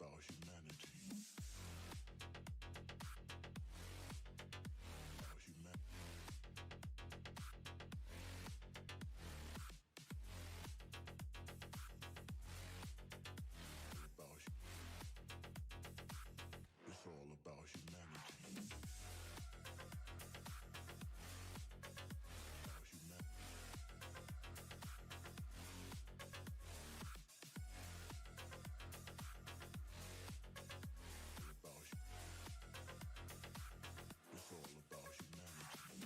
about humanity. About humanity. It's all about humanity. About humanity. It's all about humanity.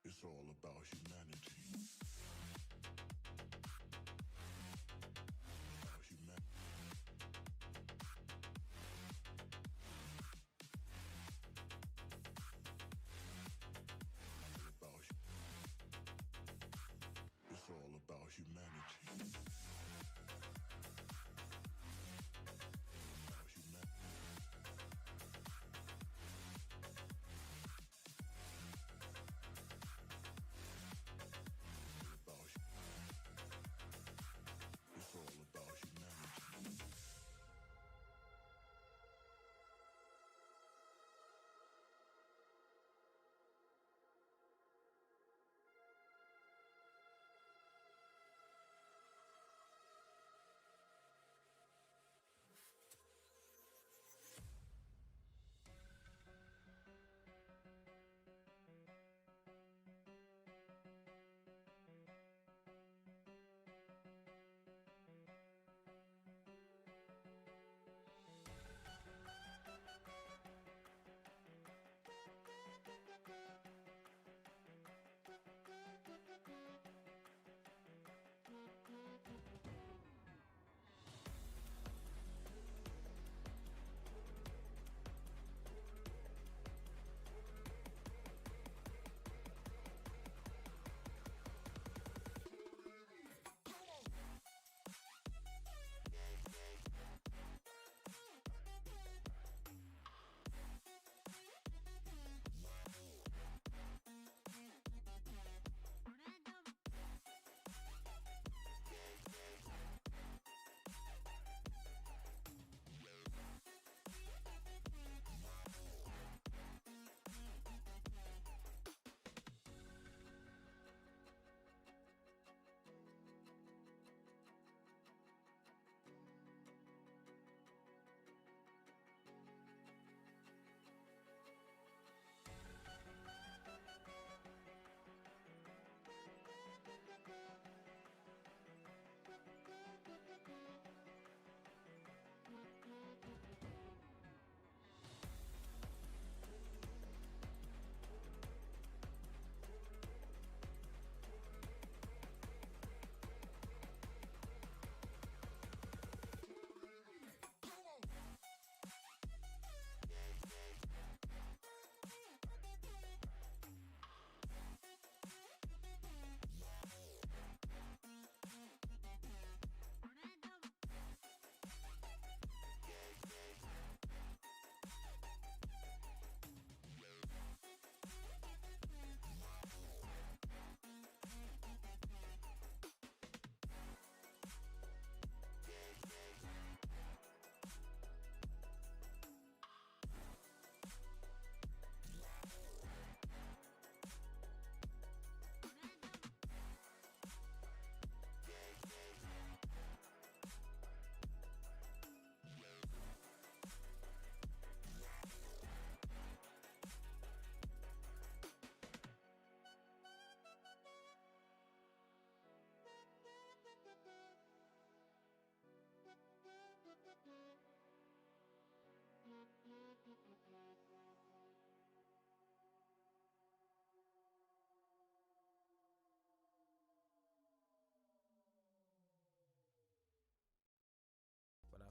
It's all about humanity. About humanity. It's all about humanity. About humanity.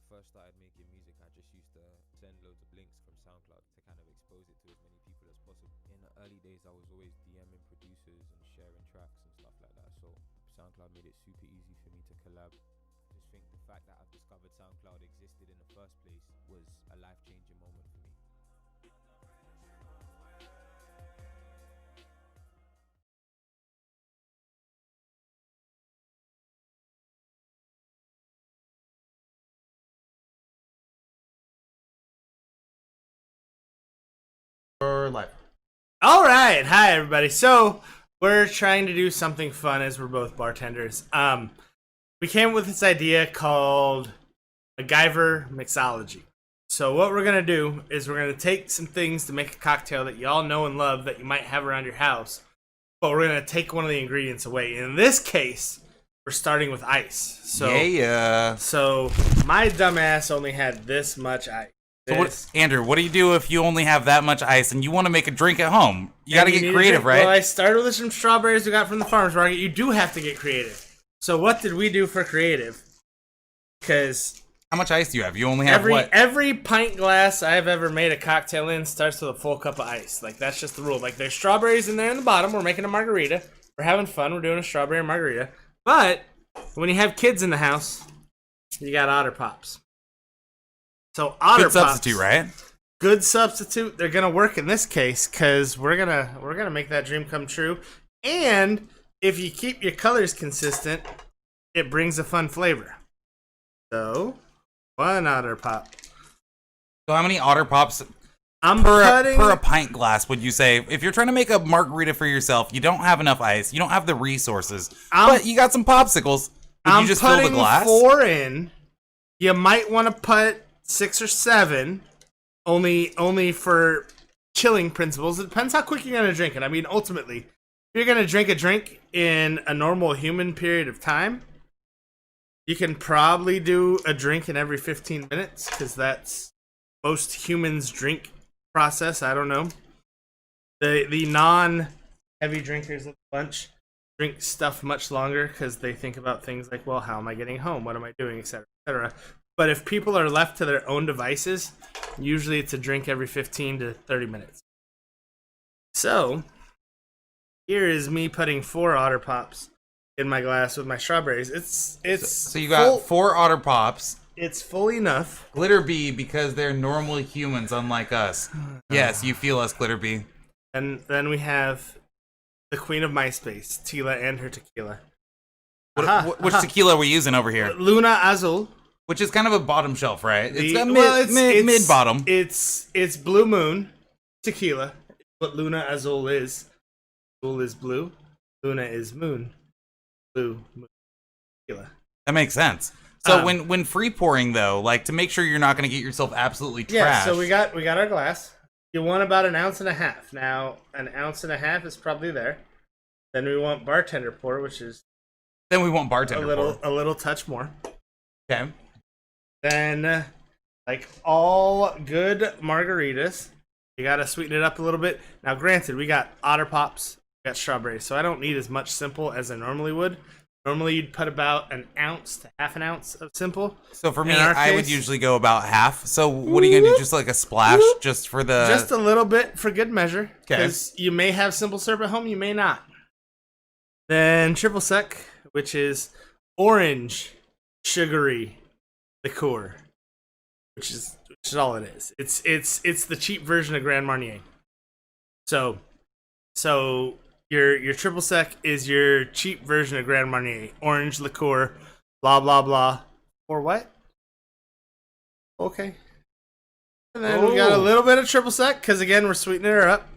first started making music, I just used to send loads of links from SoundCloud to kind of expose it to as many people as possible. In the early days, I was always DMing producers and sharing tracks and stuff like that. So SoundCloud made it super easy for me to collab. I just think the fact that I've discovered SoundCloud existed in the first place was a life-changing moment for me. Live. All right, hi everybody. So we're trying to do something fun as we're both bartenders. We came up with this idea called MacGyver mixology. So what we're gonna do is we're gonna take some things to make a cocktail that you all know and love that you might have around your house, but we're gonna take one of the ingredients away. In this case, we're starting with ice. So So my dumbass only had this much ice. So what, Andrew, what do you do if you only have that much ice and you want to make a drink at home? You got to get creative, right? Well, I started with some strawberries we got from the farmer's market. You do have to get creative. So what did we do for creative? Because how much ice do you have? You only have every pint glass I've ever made a cocktail in starts with a full cup of ice. Like, that's just the rule. Like, there's strawberries in there in the bottom. We're making a margarita. We're having fun. We're doing a strawberry margarita. But when you have kids in the house, you got Otter Pops. So Otter Pops, substitute, right? Good substitute. They're gonna work in this case because we're gonna make that dream come true. And if you keep your colors consistent, it brings a fun flavor. So 1 Otter Pop. So how many Otter Pops per a pint glass would you say? If you're trying to make a margarita for yourself, you don't have enough ice, you don't have the resources, but you got some popsicles. Would you just fill the glass? I'm putting 4 in. You might want to put 6 or 7, only for chilling principles. It depends how quick you're gonna drink it. I mean, ultimately, if you're gonna drink a drink in a normal human period of time, you can probably do a drink in every 15 minutes because that's most humans' drink process. I don't know. The non-heavy drinkers of the bunch drink stuff much longer because they think about things like, well, how am I getting home? What am I doing, etc., etc. But if people are left to their own devices, usually it's a drink every 15 to 30 minutes. So, here is me putting 4 Otter Pops in my glass with my strawberries. So you got 4 Otter Pops. It's full enough. Glitter Bee, because they're normal humans unlike us. Yes, you feel us, Glitter Bee. And then we have the queen of MySpace, Tila and her tequila. Which tequila are we using over here? Luna Azul. Which is kind of a bottom shelf, right? It's mid-bottom. It's Blue Moon tequila. What Luna Azul is. Azul is blue. Luna is moon. Blue moon tequila. That makes sense. So when free pouring though, like to make sure you're not going to get yourself absolutely trashed. Yeah. So we got our glass. You want about 1.5 ounces. Now 1.5 ounces is probably there. Then we want bartender pour, which is. Then we want bartender pour. A little touch more. Okay. Then, like all good margaritas, you gotta sweeten it up a little bit. Now, granted, we got Otter Pops, we got strawberries, so I don't need as much simple as I normally would. Normally, you'd put about 1 ounce to half an ounce of simple. So for me, I would usually go about half. So what are you gonna do? Just like a splash, just for the... Just a little bit for good measure. Because you may have simple syrup at home, you may not. Then triple sec, which is orange, sugary liqueur, which is all it is. It's the cheap version of Grand Marnier. So your triple sec is your cheap version of Grand Marnier. Orange liqueur, blah blah blah. Or what? Okay. And then we got a little bit of triple sec because again we're sweetening her up.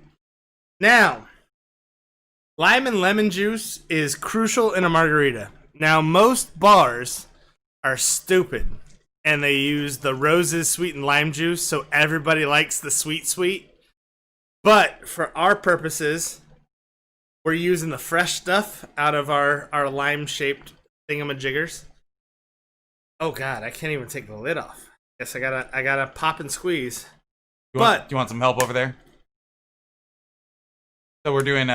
Now, lime and lemon juice is crucial in a margarita. Now most bars are stupid. And they use the roses sweetened lime juice, so everybody likes the sweet. But for our purposes, we're using the fresh stuff out of our lime-shaped thingamajiggers. Oh god, I can't even take the lid off. Guess I gotta pop and squeeze. Do you want some help over there? So we're doing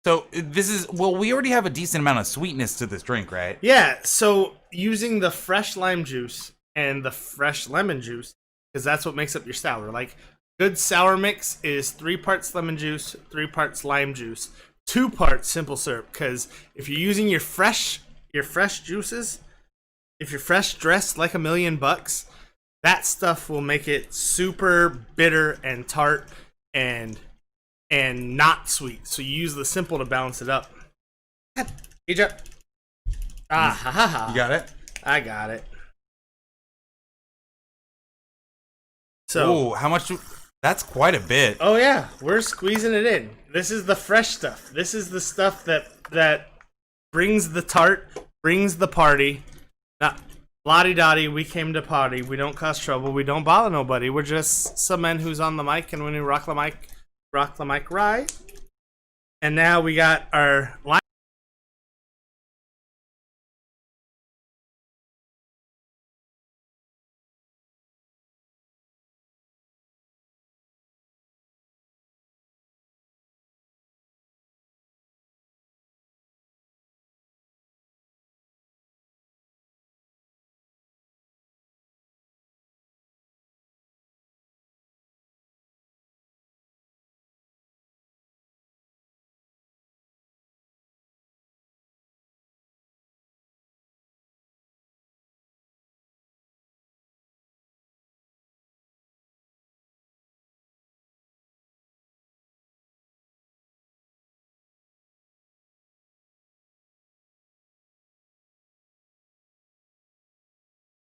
So this is, well, we already have a decent amount of sweetness to this drink, right? Yeah, so using the fresh lime juice and the fresh lemon juice, because that's what makes up your sour. Like, good sour mix is 3 parts lemon juice, 3 parts lime juice, 2 parts simple syrup. Because if you're using your fresh juices, if you're fresh dressed like $1,000,000, that stuff will make it super bitter and tart and not sweet. So you use the simple to balance it up. Egypt. Ah, ha, ha, ha. You got it? I got it. So, how much? That's quite a bit. Oh yeah, we're squeezing it in. This is the fresh stuff. This is the stuff that brings the tart, brings the party. Not la-di-da-di, we came to party. We don't cause trouble. We don't bother nobody. We're just some men who's on the mic, and when we rock the mic right. And now we got our line.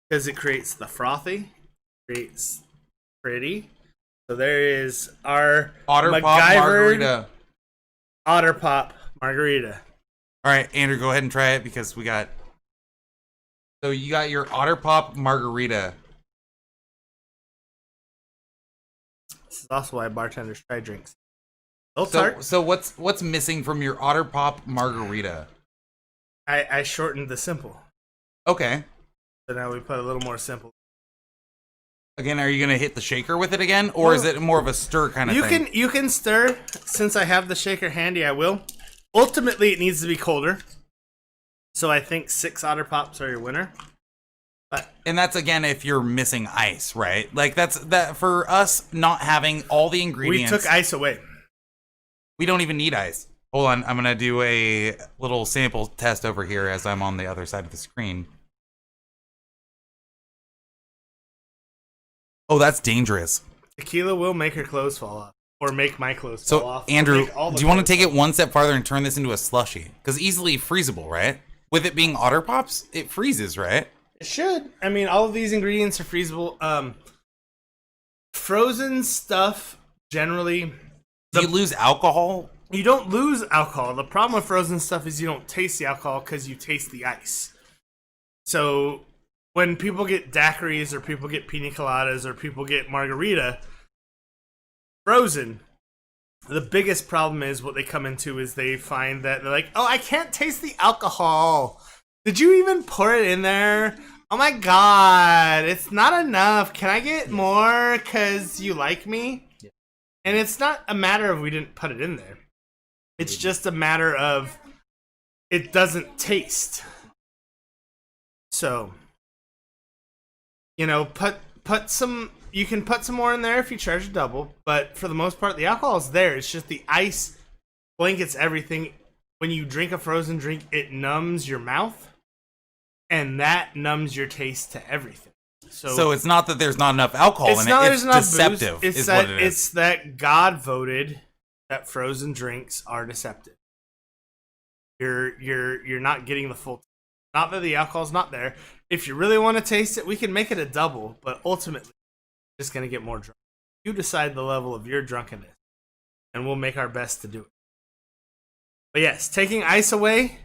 Because it creates the frothy, creates pretty. So there is our Otter Pop Margarita. Otter Pop Margarita. All right, Andrew, go ahead and try it because we got. So you got your Otter Pop Margarita. This is also why bartenders try drinks. So what's missing from your Otter Pop Margarita? I shortened the simple. Okay. So now we put a little more simple. Again, are you gonna hit the shaker with it again, or is it more of a stir kind of thing? You can stir. Since I have the shaker handy, I will. Ultimately, it needs to be colder. So I think 6 Otter Pops are your winner. And that's again if you're missing ice, right? Like that for us not having all the ingredients. We took ice away. We don't even need ice. Hold on, I'm gonna do a little sample test over here as I'm on the other side of the screen. Oh, that's dangerous. Tequila will make her clothes fall off. Or make my clothes fall off. So, Andrew, do you want to take it one step farther and turn this into a slushie? Because easily freezable, right? With it being Otter Pops, it freezes, right? It should. I mean, all of these ingredients are freezable. Frozen stuff, generally... Do you lose alcohol? You don't lose alcohol. The problem with frozen stuff is you don't taste the alcohol because you taste the ice. So... when people get daiquiris or people get pina coladas or people get margarita frozen, the biggest problem is what they come into is they find that they're like, oh, I can't taste the alcohol. Did you even pour it in there? Oh my God, it's not enough. Can I get more because you like me? Yeah. And it's not a matter of we didn't put it in there. It's just a matter of it doesn't taste. So... you know, put some. You can put some more in there if you charge a double, but for the most part, the alcohol is there. It's just the ice blankets everything. When you drink a frozen drink, it numbs your mouth, and that numbs your taste to everything. So it's not that there's not enough alcohol in it. It's deceptive. It's what it is. It's that God voted that frozen drinks are deceptive. You're not getting the full. Not that the alcohol's not there. If you really want to taste it, we can make it a double, but ultimately, you're just going to get more drunk. You decide the level of your drunkenness, and we'll make our best to do it. But yes, taking ice away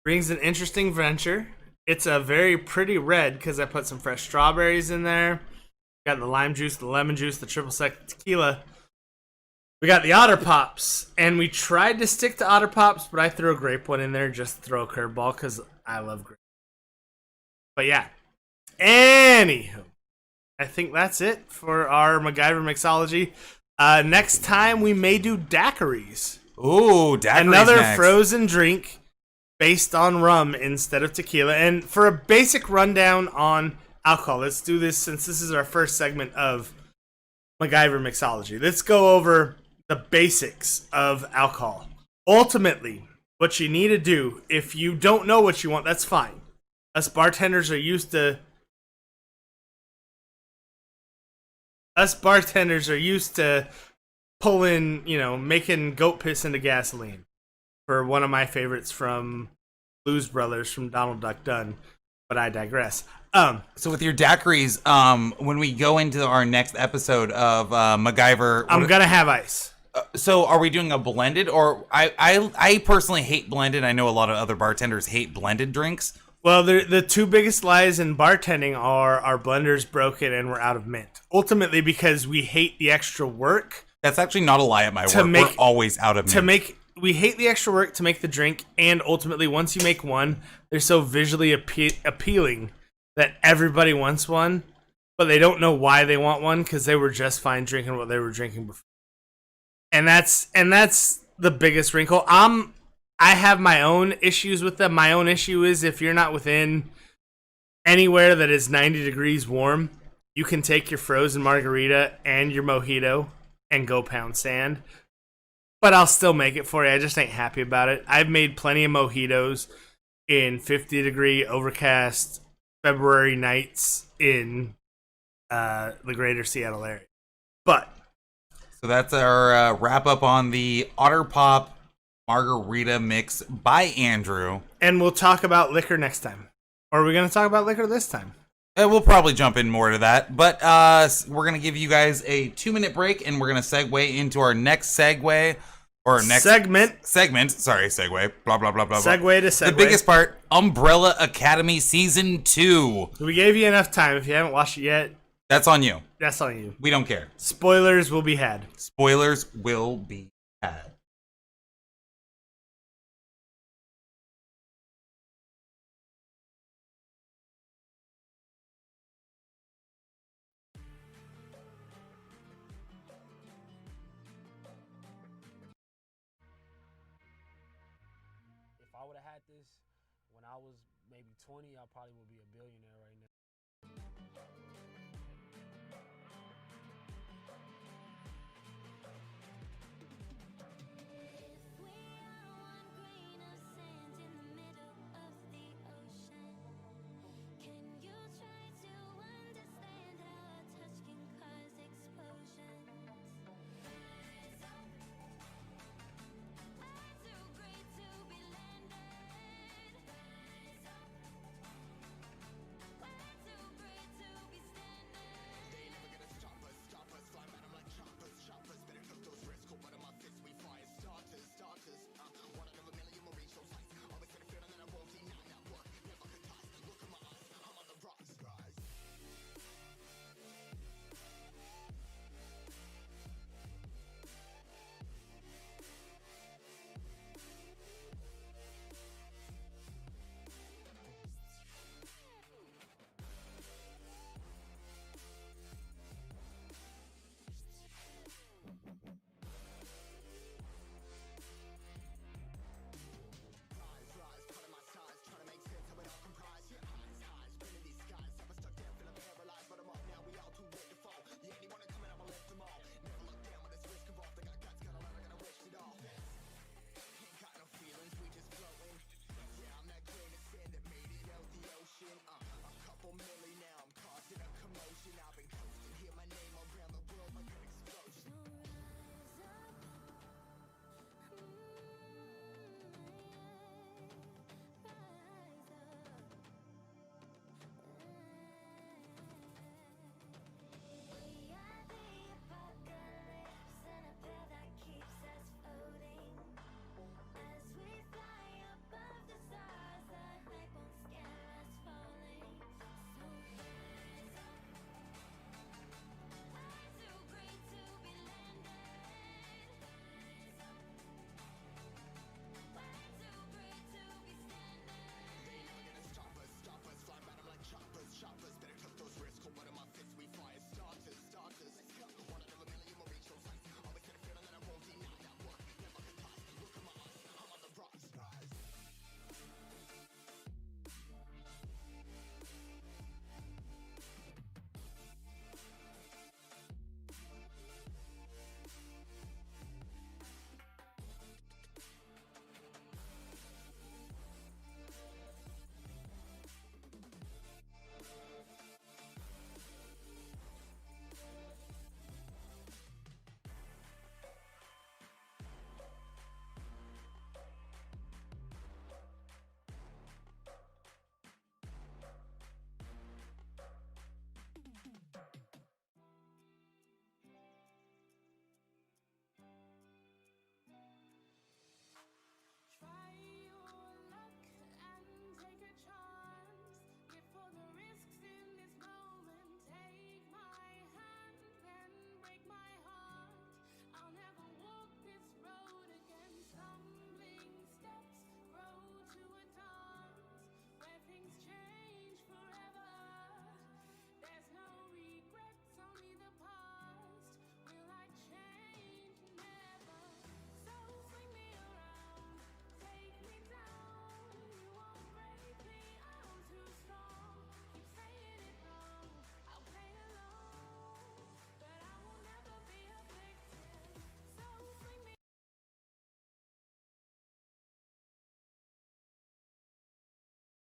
brings an interesting venture. It's a very pretty red because I put some fresh strawberries in there. Got the lime juice, the lemon juice, the triple sec tequila. We got the Otter Pops, and we tried to stick to Otter Pops, but I threw a grape one in there just to throw a curveball because I love grape. But yeah, anywho, I think that's it for our MacGyver mixology. Next time we may do daiquiris. Ooh, daiquiris another next. Frozen drink based on rum instead of tequila. And for a basic rundown on alcohol. Let's do this since this is our first segment of MacGyver mixology. Let's go over the basics of alcohol. Ultimately, what you need to do, if you don't know what you want, that's fine. Us bartenders are used to pulling, making goat piss into gasoline. For one of my favorites from Blues Brothers from Donald Duck Dunn, but I digress. So with your daiquiris, when we go into our next episode of MacGyver, I'm gonna have ice. So are we doing a blended, or I personally hate blended. I know a lot of other bartenders hate blended drinks. Well, the two biggest lies in bartending are our blender's broken and we're out of mint. Ultimately, because we hate the extra work. That's actually not a lie at my work. We're always out of mint. We hate the extra work to make the drink, and ultimately, once you make one, they're so visually appealing that everybody wants one, but they don't know why they want one because they were just fine drinking what they were drinking before. And that's the biggest wrinkle. I have my own issues with them. My own issue is if you're not within anywhere that is 90 degrees warm, you can take your frozen margarita and your mojito and go pound sand. But I'll still make it for you. I just ain't happy about it. I've made plenty of mojitos in 50-degree overcast February nights in the greater Seattle area. But so that's our wrap up on the Otter Pop Margarita Mix by Andrew. And we'll talk about liquor next time. Or are we going to talk about liquor this time? We'll probably jump in more to that. But we're going to give you guys a 2-minute break, and we're going to segue into our next segment. Sorry, segue. Blah, blah, blah, blah. Segue to segue. The biggest part, Umbrella Academy Season 2. We gave you enough time. If you haven't watched it yet, that's on you. That's on you. We don't care. Spoilers will be had. Spoilers will be had. If I would have had this when I was maybe 20, I probably would be a billionaire right now.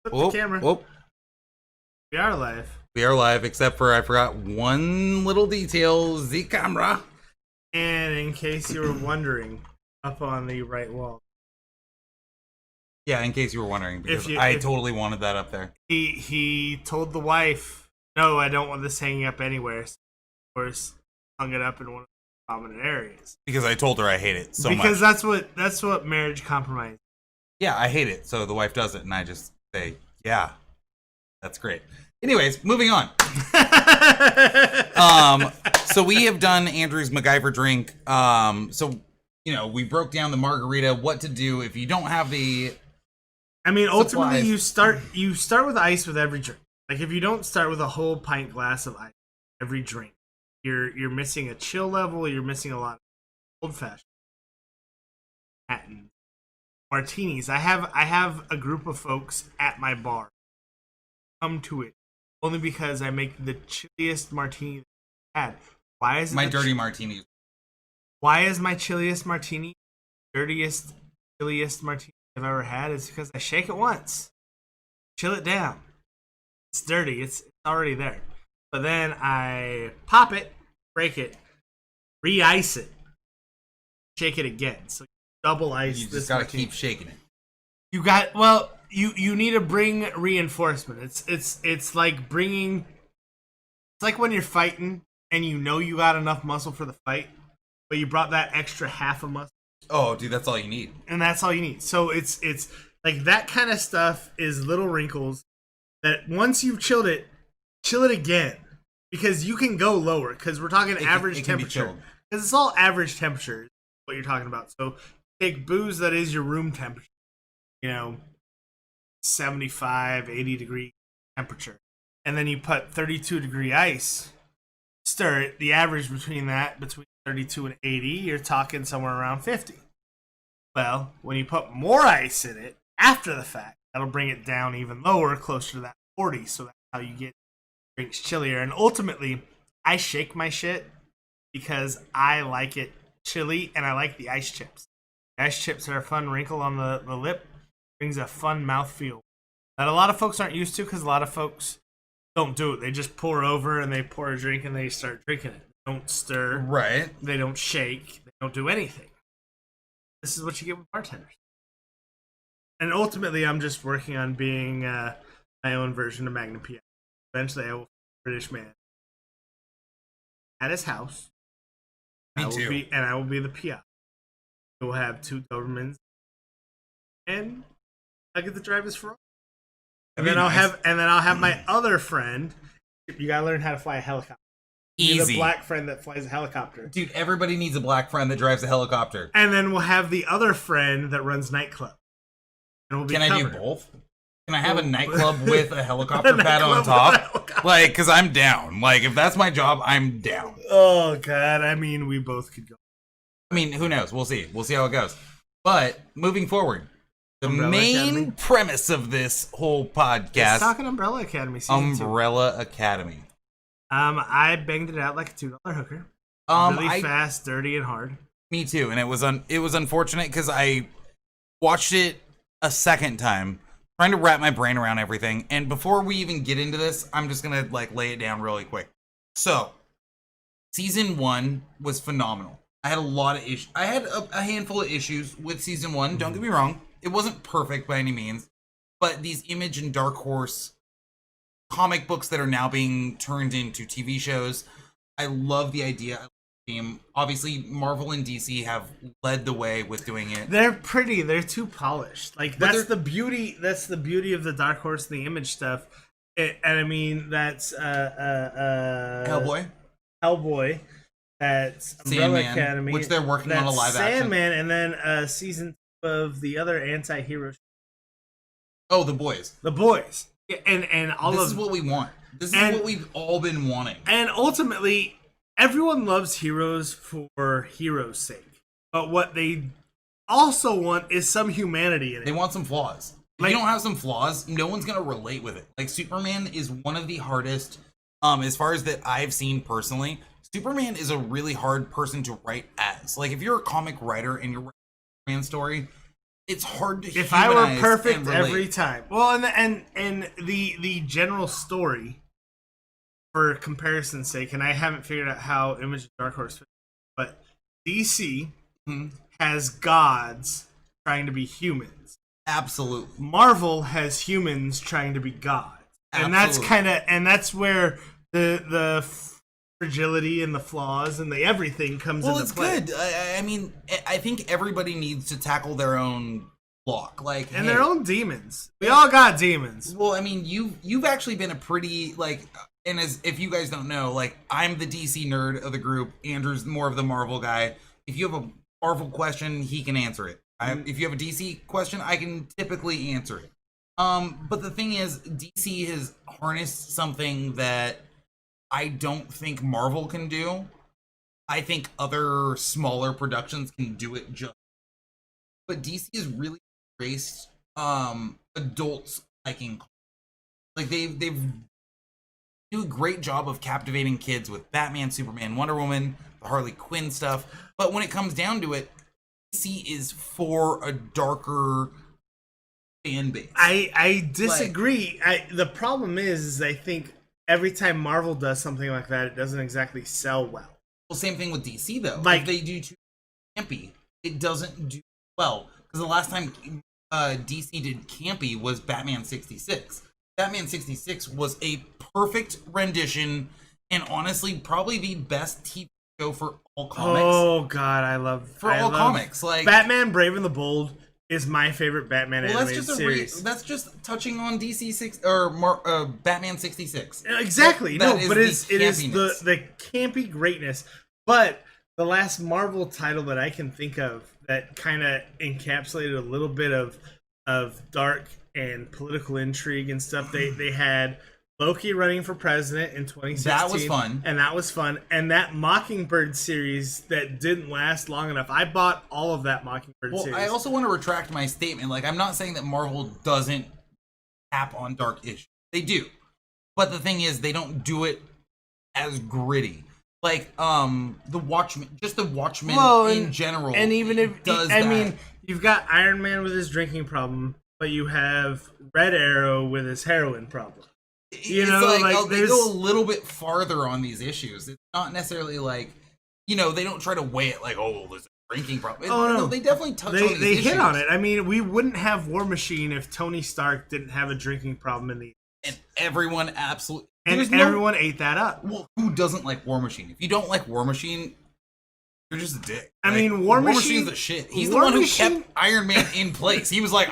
the camera. Whoop. We are live. We are live, except for I forgot one little detail, the camera. And in case you were wondering, up on the right wall. Yeah, in case you were wondering, because I totally wanted that up there. He told the wife, no, I don't want this hanging up anywhere. So, of course, hung it up in one of the prominent areas. Because I told her I hate it so much. Because that's what marriage compromise. Yeah, I hate it. So the wife does it, and I just say, yeah, that's great. Anyways, moving on. So we have done Andrew's MacGyver drink. So, you know, we broke down the margarita, what to do if you don't have the... I mean, ultimately, you start with ice with every drink. Like, if you don't start with a whole pint glass of ice every drink, you're missing a chill level. You're missing a lot of old fashioned martinis. I have a group of folks at my bar come to it only because I make the chilliest martini I've had. Why is it my dirty martini? Why is my chilliest martini dirtiest, chilliest martini I've ever had? Is because I shake it once, chill it down. It's dirty. It's already there. But then I pop it, break it, re-ice it, shake it again. So double ice. You just gotta keep shaking it. You need to bring reinforcement. It's like bringing. It's like when you're fighting and you know you got enough muscle for the fight, but you brought that extra half a muscle. Oh, dude, that's all you need. And that's all you need. So it's like that kind of stuff is little wrinkles that once you've chilled it, chill it again, because you can go lower, because we're talking average temperature. Because it's all average temperature, what you're talking about. So take booze that is your room temperature, 75, 80 degree temperature, and then you put 32 degree ice, stir it. The average between 32 and 80, you're talking somewhere around 50. Well, when you put more ice in it after the fact, that'll bring it down even lower, closer to that 40. So that's how you get drinks chillier. And ultimately, I shake my shit because I like it chilly, and I like the ice chips. The ice chips are a fun wrinkle on the lip, brings a fun mouthfeel that a lot of folks aren't used to, because a lot of folks don't do it. They just pour over and they pour a drink and they start drinking it. They don't stir. Right. They don't shake. They don't do anything. This is what you get with bartenders. And ultimately, I'm just working on being my own version of Magnum PI. Eventually, I will be a British man at his house. Me too. I will be the PI. We'll have 2 Dobermans, and I'll get to drive his Ferrari. And then I'll have my other friend. You gotta learn how to fly a helicopter. Easy. The black friend that flies a helicopter. Dude, everybody needs a black friend that drives a helicopter. And then we'll have the other friend that runs nightclub. And we'll be Can covered. I do both? Can I have a nightclub with a helicopter pad on top? Like, because I'm down. Like, if that's my job, I'm down. Oh, God. I mean, we both could go. I mean, who knows? We'll see. We'll see how it goes. But, moving forward, the main premise of this whole podcast... Let's talk Umbrella Academy season 2. Umbrella Academy. I banged it out like a $2 hooker. Really fast, dirty, and hard. Me too, and it was unfortunate because I watched it a second time, trying to wrap my brain around everything. And before we even get into this, I'm just gonna lay it down really quick. So, season 1 was phenomenal. I had a lot of issues. I had a handful of issues with season 1. Don't get me wrong; it wasn't perfect by any means. But these Image and Dark Horse comic books that are now being turned into TV shows, I love the idea. Obviously, Marvel and DC have led the way with doing it. They're pretty. They're too polished. That's the beauty. That's the beauty of the Dark Horse and the Image stuff. And I mean, that's Hellboy. That's Umbrella Sandman, Academy, which they're working on a live action. Sandman, and then season 2 of the other anti-hero. Oh, The Boys. The Boys. Yeah, and all this is what we want. This is what we've all been wanting. And ultimately, everyone loves heroes for heroes' sake. But what they also want is some humanity in it. They want some flaws. If you don't have some flaws, no one's going to relate with it. Like, Superman is one of the hardest, as far as that I've seen personally. Superman is a really hard person to write as. Like, if you're a comic writer and you're writing a Superman story, it's hard to if I were humanize perfect and relate. every time. Well, and the general story, for comparison's sake, and I haven't figured out how Image and Dark Horse fit, but DC has gods trying to be humans. Absolutely. Marvel has humans trying to be gods. And that's where the fragility and the flaws and the everything comes into play. Well, it's good. I mean, I think everybody needs to tackle their own block, like, and their own demons. We all got demons. Well, I mean, you've actually been a pretty, like, and as if you guys don't know, like, I'm the DC nerd of the group. Andrew's more of the Marvel guy. If you have a Marvel question, he can answer it. If you have a DC question, I can typically answer it. But the thing is, DC has harnessed something that I don't think Marvel can do. I think other smaller productions can do it just. But DC has really embraced adults liking. Like they've do a great job of captivating kids with Batman, Superman, Wonder Woman, the Harley Quinn stuff. But when it comes down to it, DC is for a darker fan base. I disagree. The problem is I think every time Marvel does something like that, it doesn't exactly sell well. Well, same thing with DC though. Like if they do too campy, it doesn't do well. Because the last time DC did campy was Batman 66. Batman 66 was a perfect rendition, and honestly, probably the best TV show for all comics. Oh God, I love comics. Like Batman: Brave and the Bold is my favorite Batman animated series. That's just touching on DC 6 or Batman 66. Exactly. But it is the campy greatness. But the last Marvel title that I can think of that kind of encapsulated a little bit of dark and political intrigue and stuff. They had Loki running for president in 2016. That was fun. And that was fun. And that Mockingbird series that didn't last long enough. I bought all of that Mockingbird series. I also want to retract my statement. Like, I'm not saying that Marvel doesn't tap on dark issues. They do. But the thing is, they don't do it as gritty. Like, the Watchmen in general. And even if, I mean, you've got Iron Man with his drinking problem, but you have Red Arrow with his heroin problem. You know, they go a little bit farther on these issues. It's not necessarily like, they don't try to weigh it like, oh, there's a drinking problem. No, they definitely touch on these issues. They hit on it. I mean, we wouldn't have War Machine if Tony Stark didn't have a drinking problem in the. And everyone absolutely. Everyone ate that up. Well, who doesn't like War Machine? If you don't like War Machine, you're just a dick. I mean, War Machine's the shit. He's the one who kept Iron Man in place. He was like,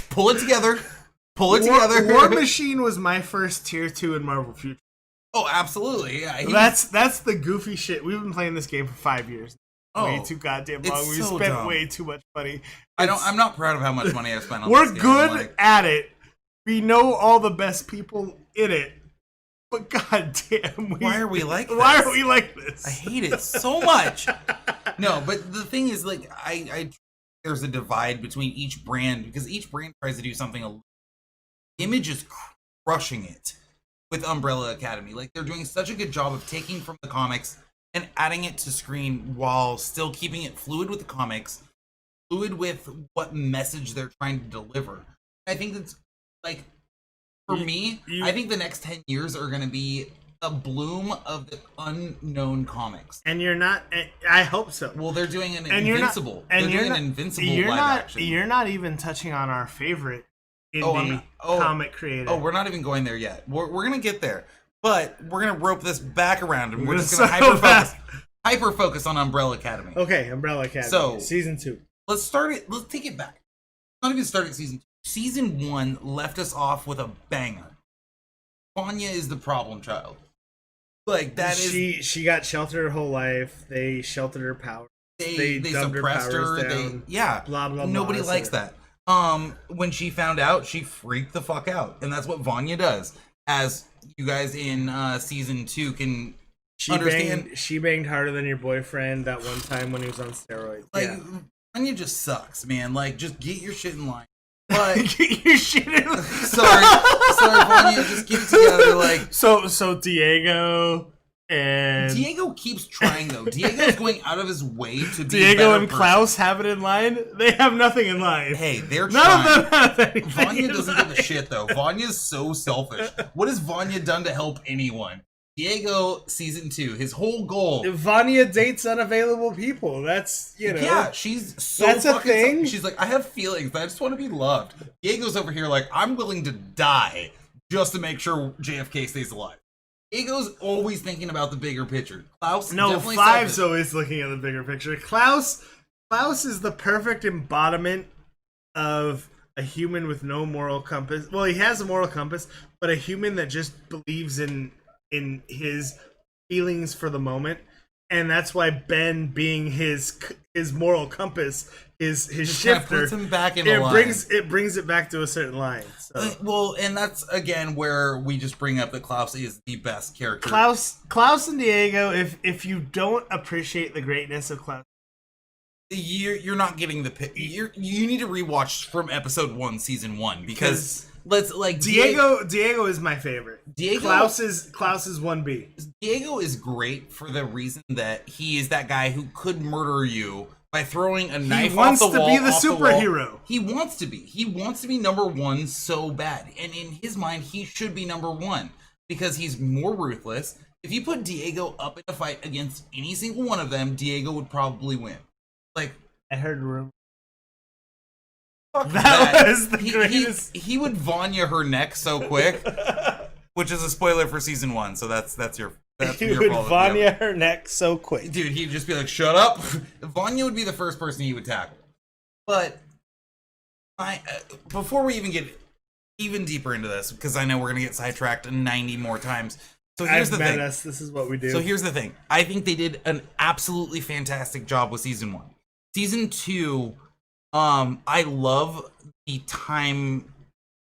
pull it together. War Machine was my first tier 2 in Marvel Future. Oh, absolutely. Yeah. That's the goofy shit. We've been playing this game for 5 years. Way too goddamn long. We spent dumb. Way too much money. I'm not proud of how much money I've spent on We're this game. good at it. We know all the best people in it. But goddamn, why are we like this? Why are we like this? I hate it so much. No, but the thing is, like, I there's a divide between each brand because each brand tries to do something. Image is crushing it with Umbrella Academy. Like, they're doing such a good job of taking from the comics and adding it to screen while still keeping it fluid with the comics, fluid with what message they're trying to deliver. I think that's, like, for me, I think the next 10 years are going to be a bloom of the unknown comics. And you're not, I hope so. Well, they're doing an Invincible. They're doing an Invincible live action. You're not even touching on our favorite indie comic creator. Oh, we're not even going there yet. We're going to get there. But we're going to rope this back around and we're just going to hyper focus on Umbrella Academy. Okay, Umbrella Academy. So, season 2. Let's take it back. Not even start at season 2. Season 1 left us off with a banger. Vanya is the problem child. Like, that she got sheltered her whole life. They sheltered her power. They suppressed her. Down, blah blah blah. Nobody likes that. When she found out, she freaked the fuck out, and that's what Vanya does. As you guys in season 2 can understand, she banged harder than your boyfriend that one time when he was on steroids. Like, Vanya just sucks, man. Like, just get your shit in line. But get your shit in line. Sorry, Vanya, just get it together. Like, so Diego And Diego keeps trying though. Diego's going out of his way to be Diego a and better Klaus have it in line. They have nothing in line. Hey, they're None trying. of them have anything. Vanya in doesn't line. give a shit though. Vanya's so selfish. What has Vanya done to help anyone? Diego season 2, his whole goal. Vanya dates unavailable people. That's Yeah, she's so that's a fucking thing. She's like, I have feelings. I just want to be loved. Diego's over here like, I'm willing to die just to make sure JFK stays alive. Diego's always thinking about the bigger picture. Klaus, No, definitely Five's selfish. always looking at the bigger picture. Klaus is the perfect embodiment of a human with no moral compass. Well, he has a moral compass, but a human that just believes in his feelings for the moment, and that's why Ben, being his moral compass, his Just kinda shifter, puts him back in the line. brings it back to a certain line. So. Well, and that's again where we just bring up that Klaus is the best character. Klaus and Diego. If you don't appreciate the greatness of Klaus, You're not getting the you need to rewatch from episode 1, season 1, because let's like Diego is my favorite. Klaus is 1B. Diego is great for the reason that he is that guy who could murder you by throwing a knife off the wall. He wants to be the off the superhero. wall. He wants to be. He wants to be number 1 so bad. And in his mind, he should be number 1 because he's more ruthless. If you put Diego up in a fight against any single one of them, Diego would probably win. Like, I heard a rumor. fuck That was the he, greatest. He would Vanya her neck so quick, which is a spoiler for season 1. So that's your He your would fault. Vanya her neck so quick. Dude, he'd just be like, "Shut up." Vanya would be the first person he would tackle. But before we even get even deeper into this, because I know we're gonna get sidetracked 90 more times. So here's the thing. This is what we do. So here's the thing. I think they did an absolutely fantastic job with season 1. Season 2, I love the time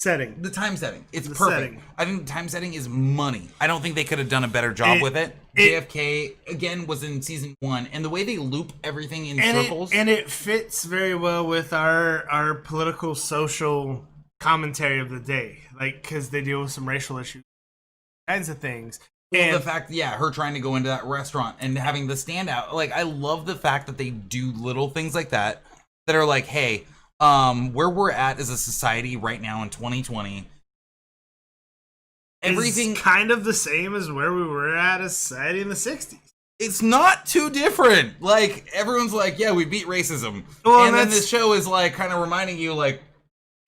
setting. The time setting. It's The perfect. setting. I think the time setting is money. I don't think they could have done a better job with it. JFK, again, was in season 1, and the way they loop everything in circles. And it fits very well with our political, social commentary of the day. Like, because they deal with some racial issues, kinds of things. Well, And the fact, her trying to go into that restaurant and having the standout. Like, I love the fact that they do little things like that are like, hey, where we're at as a society right now in 2020, everything kind of the same as where we were at as society in the 60s. It's not too different. Like, everyone's like, yeah, we beat racism. Well, and then this show is like kind of reminding you, like,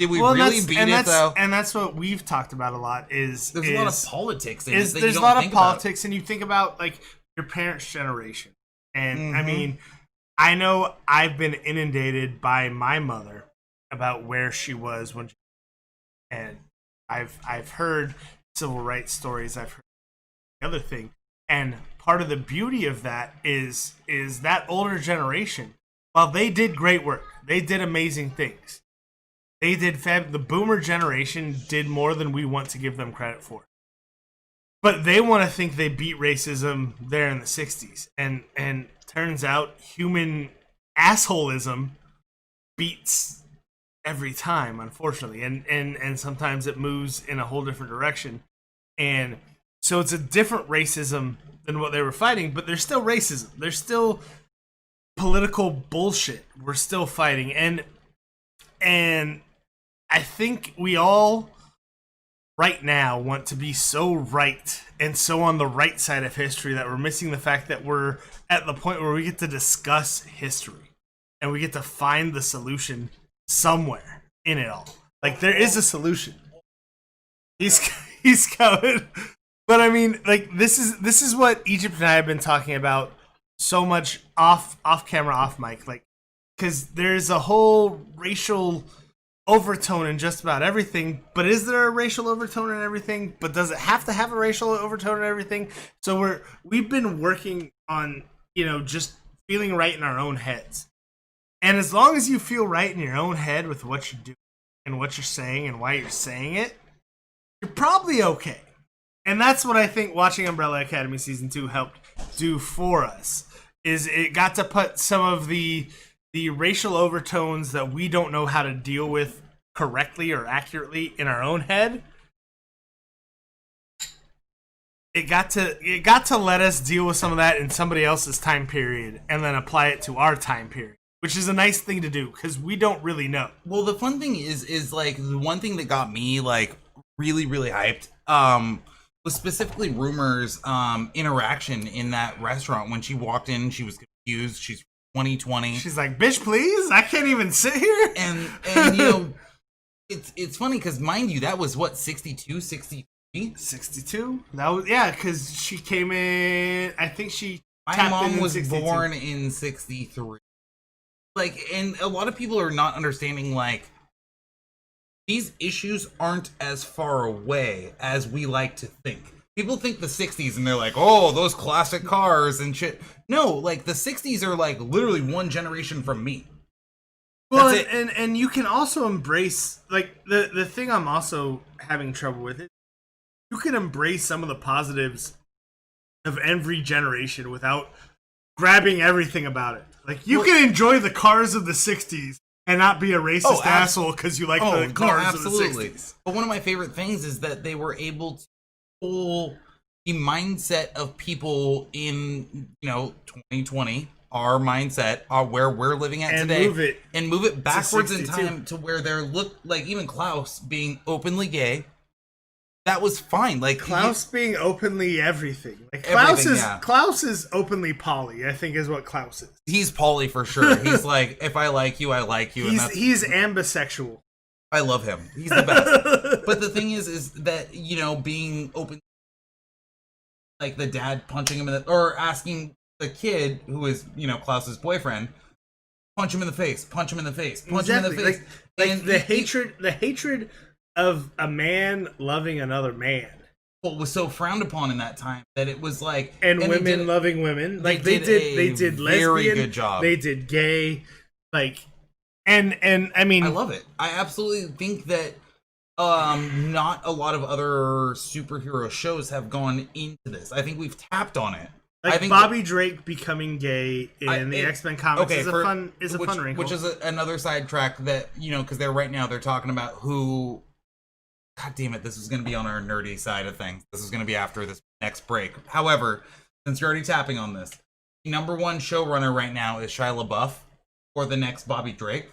did we Well, really beat it though? And that's what we've talked about a lot. There's a lot of politics in it. that you There's a don't lot of think about. politics, and you think about like your parents' generation. And I Mhm. mean, I know I've been inundated by my mother about where she was when, and I've heard civil rights stories. I've heard the other thing, and part of the beauty of that is that older generation. While they did great work, they did amazing things. They did the boomer generation did more than we want to give them credit for. But they want to think they beat racism there in the 60s. And turns out human assholism beats every time, unfortunately. And sometimes it moves in a whole different direction. And so it's a different racism than what they were fighting, but there's still racism. There's still political bullshit we're still fighting. And I think we all right now want to be so right and so on the right side of history that we're missing the fact that we're at the point where we get to discuss history and we get to find the solution somewhere in it all. Like, there is a solution. He's coming. But I mean, like, this is what Egypt and I have been talking about so much off camera, off mic, like, because there's a whole racial overtone in just about everything. But is there a racial overtone in everything? But does it have to have a racial overtone in everything? So we've been working on, just feeling right in our own heads. And as long as you feel right in your own head with what you do and what you're saying and why you're saying it, you're probably okay. And that's what I think watching Umbrella Academy Season 2 helped do for us, is it got to put some of the racial overtones that we don't know how to deal with correctly or accurately in our own head it got to let us deal with some of that in somebody else's time period and then apply it to our time period, which is a nice thing to do because we don't really know. Well, the fun thing is like the one thing that got me like really hyped was specifically Rumor's interaction in that restaurant when she walked in. She was confused. She's 2020. She's like, "Bitch, please, I can't even sit here." And you know, it's funny because mind you, that was what 62, 63. 62? That was, yeah, because she came in, I think my mom was 62. born in 63. Like, and a lot of people are not understanding, like, these issues aren't as far away as we like to think. People think the 60s and they're like, oh, those classic cars and shit. No, like, the 60s are, like, literally one generation from me. Well, and you can also embrace, like, the thing I'm also having trouble with it, you can embrace some of the positives of every generation without grabbing everything about it. Like, you can enjoy the cars of the 60s and not be a racist asshole because you like the cars of the 60s. But one of my favorite things is that they were able to pull the mindset of people in, 2020, our mindset, where we're living at and today, and move it backwards in 62. time to where they're like even Klaus being openly gay. That was fine. Like Klaus being openly everything. Like Klaus is openly poly, I think is what Klaus is. He's poly for sure. He's like, if I like you, I like you. He's ambisexual. I love him. He's the best. But the thing is that, being open, like the dad punching him or asking the kid who is, Klaus's boyfriend, punch him in the face, punch him in the face, punch him in the face. Like the hatred of a man loving another man. What was so frowned upon in that time that it was like, and women loving women. Like they did lesbian, very good job. They did gay, like, and I mean, I love it. I absolutely think that not a lot of other superhero shows have gone into this. I think we've tapped on it. Like, I think Bobby Drake becoming gay in the X-Men comics is a fun wrinkle. Which is another sidetrack that, because they're talking about who. God damn it, this is going to be on our nerdy side of things. This is going to be after this next break. However, since you're already tapping on this, the number one showrunner right now is Shia LaBeouf for the next Bobby Drake.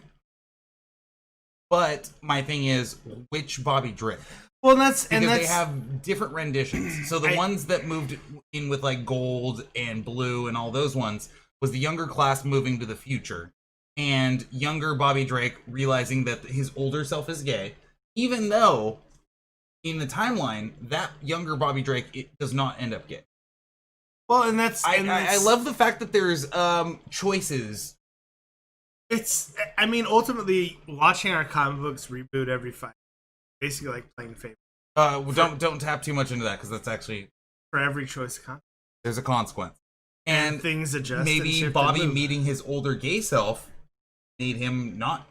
But my thing is, which Bobby Drake? Well, because they have different renditions. So the ones that moved in with like gold and blue and all those ones was the younger class moving to the future. And younger Bobby Drake realizing that his older self is gay, even though in the timeline, that younger Bobby Drake does not end up gay. Well, and I love the fact that there's choices. I mean, ultimately, watching our comic books reboot every 5 years, basically like playing Fable. Don't tap too much into that because that's actually for every choice of content. There's a consequence, and things adjust. Maybe Bobby meeting his older gay self made him not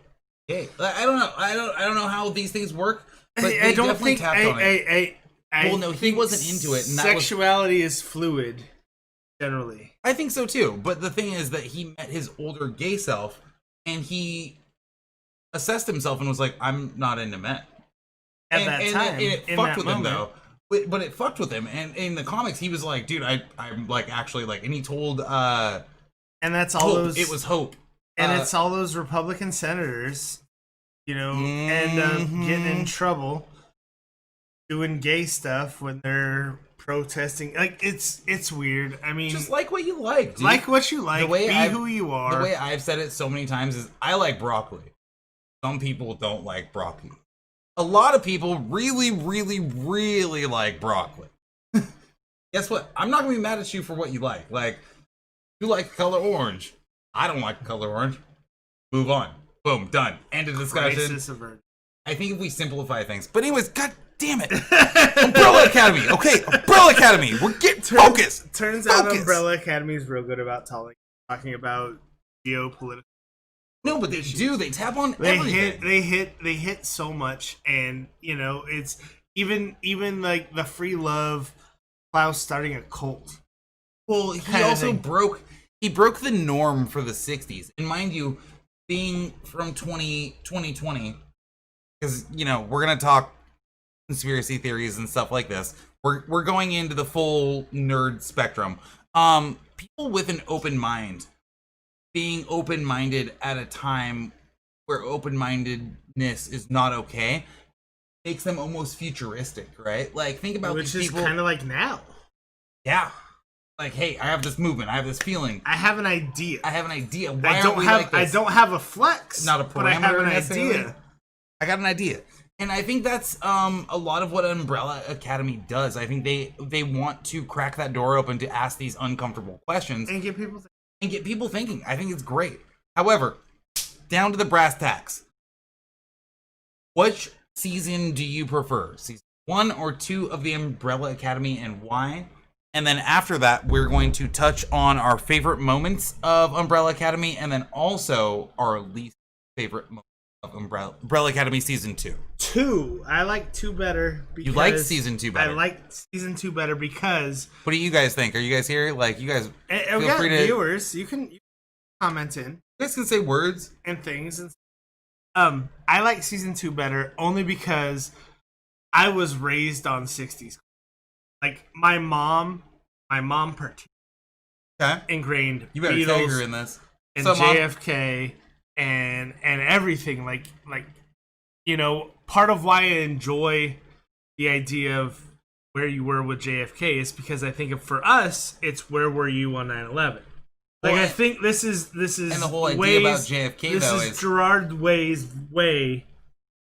gay. I don't know. I don't know how these things work. But I don't think tapped on it. Well, no, he wasn't into it. And sexuality is fluid, generally. I think so too. But the thing is that he met his older gay self, and he assessed himself and was like, "I'm not into men." At that time, and it fucked with him though. But it fucked with him. And in the comics, he was like, "Dude, I'm like actually like," and he told, and that's all Hope. those. It was Hope, and it's all those Republican senators. End up getting in trouble doing gay stuff when they're protesting. Like, it's weird. I mean, just like what you like, dude. Like what you like. Be who you are. The way I've said it so many times is I like broccoli. Some people don't like broccoli. A lot of people really, really, really like broccoli. Guess what? I'm not going to be mad at you for what you like. Like, you like color orange. I don't like color orange. Move on. Boom, done. End of discussion. I think if we simplify things. But anyways, god damn it. Umbrella Academy. Okay, Umbrella Academy. We're getting focused. Turns out Umbrella Academy is real good about talking about geopolitical. No, but they do. They tap on everything. They hit so much, and it's even like the free love, Klaus starting a cult. Well, he also broke the norm for the 60s. And mind you, being from 2020, because we're gonna talk conspiracy theories and stuff like this. We're going into the full nerd spectrum. People with an open mind, being open-minded at a time where open-mindedness is not okay, makes them almost futuristic, right? Like, think about which these is people. kind of like now. Yeah. Like, hey, I have this movement. I have this feeling. I have an idea. Why aren't we like this? I don't have a flex. Not a parameter, but I have an necessarily. idea. I got an idea. And I think that's a lot of what Umbrella Academy does. I think they want to crack that door open to ask these uncomfortable questions. And get people thinking. I think it's great. However, down to the brass tacks. Which season do you prefer? Season 1 or 2 of the Umbrella Academy, and why? And then after that, we're going to touch on our favorite moments of Umbrella Academy, and then also our least favorite moments of Umbrella Academy Season 2. 2. I like 2 better. You like Season 2 better? I like Season 2 better because... What do you guys think? Are you guys here? Like, you guys feel free to... viewers, you can comment in. You guys can say words. And things. And I like Season 2 better only because I was raised on 60s. Like, my mom ingrained you better Beatles tag her in this. and JFK and everything. Like, you know, part of why I enjoy the idea of where you were with JFK is because I think for us, it's where were you on 9/11. Like, I think this is and the whole idea about JFK this though is Gerard Way's way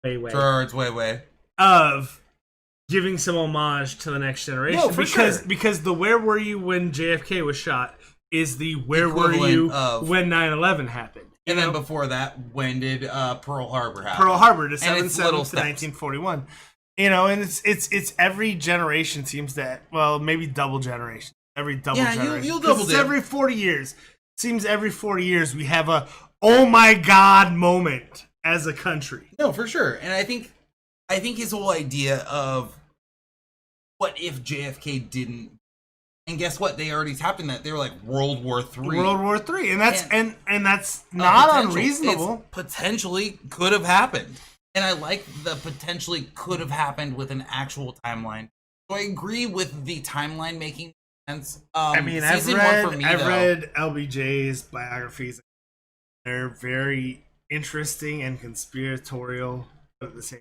Gerard's way of giving some homage to the next generation. No, for sure. Because the where were you when JFK was shot is the where were you when 9/11 happened. And then before that, when did Pearl Harbor happen? Pearl Harbor, December 7th to 1941. You know, and it's every generation seems that, well, maybe double generation. Every double generation. You'll double it's every 40 years. Seems every 40 years we have a oh my god moment as a country. No, for sure. And I think his whole idea of what if JFK didn't, and guess what? They already tapped in that. They were like World War III. World War III, and that's not unreasonable. It's potentially could have happened, and I like the potentially could have happened with an actual timeline. So I agree with the timeline making sense. I mean, I've read LBJ's biographies. They're very interesting and conspiratorial, but at the same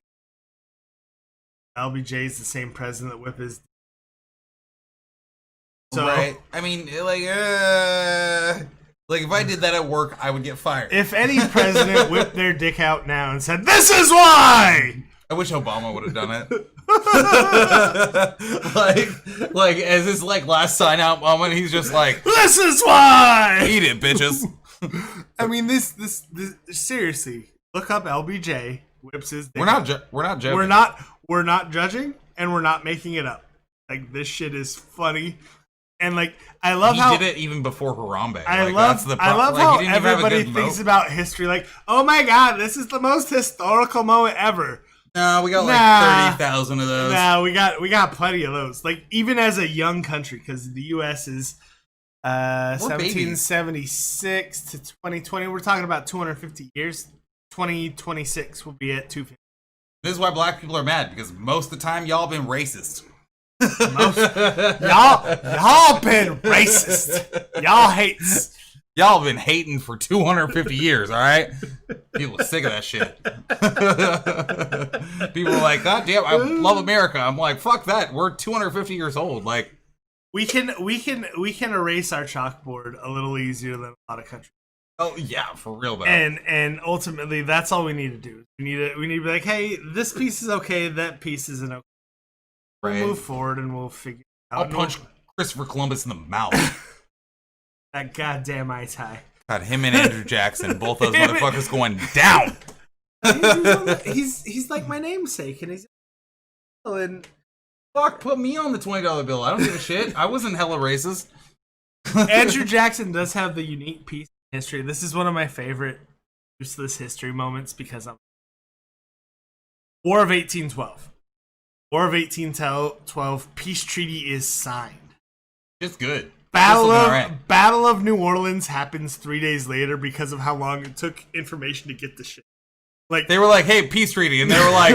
time, LBJ is the same president that whipped his. So, right. I mean, like if I did that at work, I would get fired. If any president whipped their dick out now and said, "This is why," I wish Obama would have done it. like as his last sign out moment, he's just like, "This is why." Eat it, bitches. I mean, this seriously. Look up LBJ whips his dick. We're not joking. We're not judging, and we're not making it up. Like, this shit is funny, and like I love how he did it even before Harambe. I love how everybody thinks about history. Like, oh my god, this is the most historical moment ever. No, we got 30,000 of those. No, we got plenty of those. Like, even as a young country, because the U.S. is 1776 to 2020. We're talking about 250 years. 2026 will be at 250. This is why black people are mad, because most of the time y'all been racist. Y'all been racist. Y'all hates. Y'all been hating for 250 years, all right? People are sick of that shit. People are like, God damn, I love America. I'm like, fuck that. We're 250 years old. Like, we can erase our chalkboard a little easier than a lot of countries. Oh yeah, for real, man. And ultimately, that's all we need to do. We need to be like, hey, this piece is okay, that piece isn't okay. We'll move forward and we'll figure it out. I'll punch Christopher Columbus in the mouth. That goddamn eye tie. God, him and Andrew Jackson, both those motherfuckers going down. He's like my namesake, and he's and fuck, put me on the $20 bill. I don't give a shit. I wasn't hella racist. Andrew Jackson does have the unique piece in history. This is one of my favorite useless history moments because I'm War of 1812. War of 1812. Peace treaty is signed. It's good. Battle of New Orleans happens 3 days later because of how long it took information to get the shit. Like, they were like, "Hey, peace treaty," and they were like,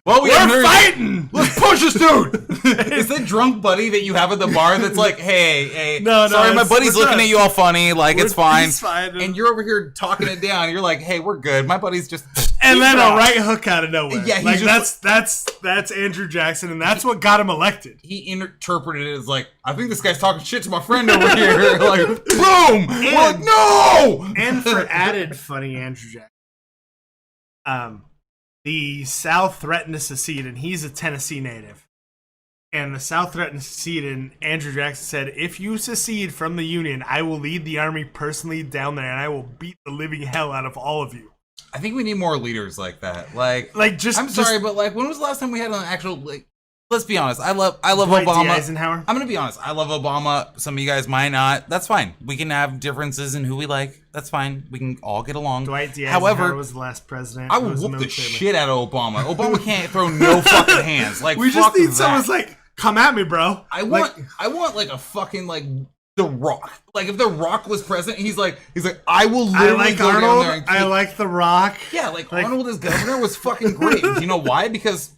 "Well, we're fighting. Let's punch this dude. Is the drunk buddy that you have at the bar that's like, hey, no, sorry, my buddy's looking at you all funny, like it's fine. He's fine. And you're over here talking it down. You're like, hey, we're good. My buddy's just. And then a right hook out of nowhere. Yeah, like that's Andrew Jackson, and that's what got him elected. He interpreted it as like, I think this guy's talking shit to my friend over here. Like, boom! We're like, no! And for added funny Andrew Jackson, the South threatened to secede, and he's a Tennessee native. And the South threatened to secede, and Andrew Jackson said, if you secede from the Union, I will lead the army personally down there, and I will beat the living hell out of all of you. I think we need more leaders like that. Like just. I'm sorry, but like, when was the last time we had an actual like? Let's be honest. I love Dwight D. Obama. Eisenhower. I'm gonna be honest. I love Obama. Some of you guys might not. That's fine. We can have differences in who we like. That's fine. We can all get along. Dwight D. Eisenhower However, was the last president. I would whoop the shit out of Obama. Obama can't throw no fucking hands. Like we just need someone's like, come at me, bro. I want like a fucking like. The Rock. Like, if The Rock was president, he's like, I will literally go Arnold. down there and I like The Rock. Yeah, like Arnold as governor was fucking great. You know why? Because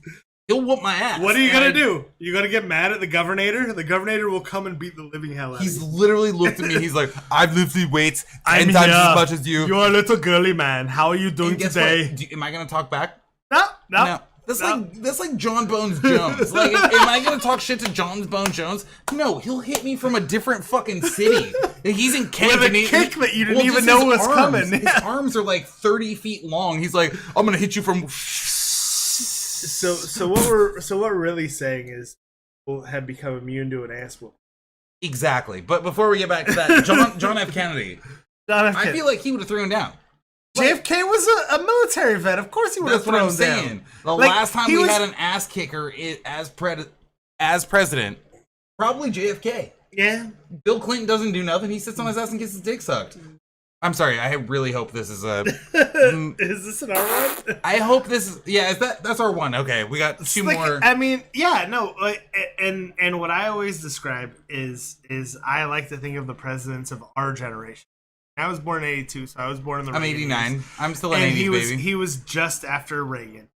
he'll whoop my ass. What are you gonna do? You gonna get mad at the governor? The governor will come and beat the living hell out of you. He's literally looked at me. He's like, I've lifted weights 10 times as much as you. You're a little girly man. How are you doing today? Am I gonna talk back? No. That's like John Bones Jones. Like, am I gonna talk shit to John Bones Jones? No, he'll hit me from a different fucking city. He's in Kent. With a kick that you didn't even know was coming. His arms are like 30 feet long. He's like, I'm gonna hit you from. So what we're really saying is, we'll have become immune to an ass whoop. Exactly. But before we get back to that, John F. Kennedy. I feel like he would have thrown down. JFK was a military vet. Of course he would have thrown down. That's what I'm saying. The last time we had an ass kicker as president, probably JFK. Yeah. Bill Clinton doesn't do nothing. He sits on his ass and gets his dick sucked. I'm sorry. I really hope this is a. Is this an R1? I hope this is. Yeah, that's R1. Okay, we got two more. I mean, yeah, no, and what I always describe is I like to think of the presidents of our generation. I was born in 82, so I was born in the I'm Reagan 89. years. I'm still an 80s baby. He was just after Reagan.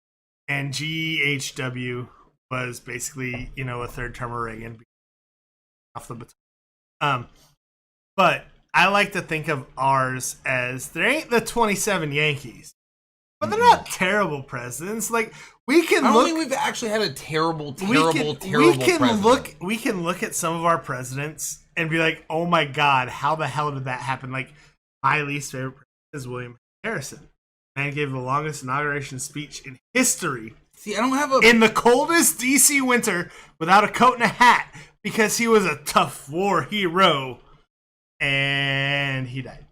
And GHW was basically, a third term of Reagan. Off the baton. But I like to think of ours as, there ain't the 27 Yankees. But they're not terrible presidents. Like, we can I don't look... think we've actually had a terrible we can president. We can look at some of our presidents and be like, oh my god, how the hell did that happen? Like, my least favorite president is William Harrison. Man gave the longest inauguration speech in history. See, I don't have a... In the coldest DC winter without a coat and a hat because he was a tough war hero. And he died.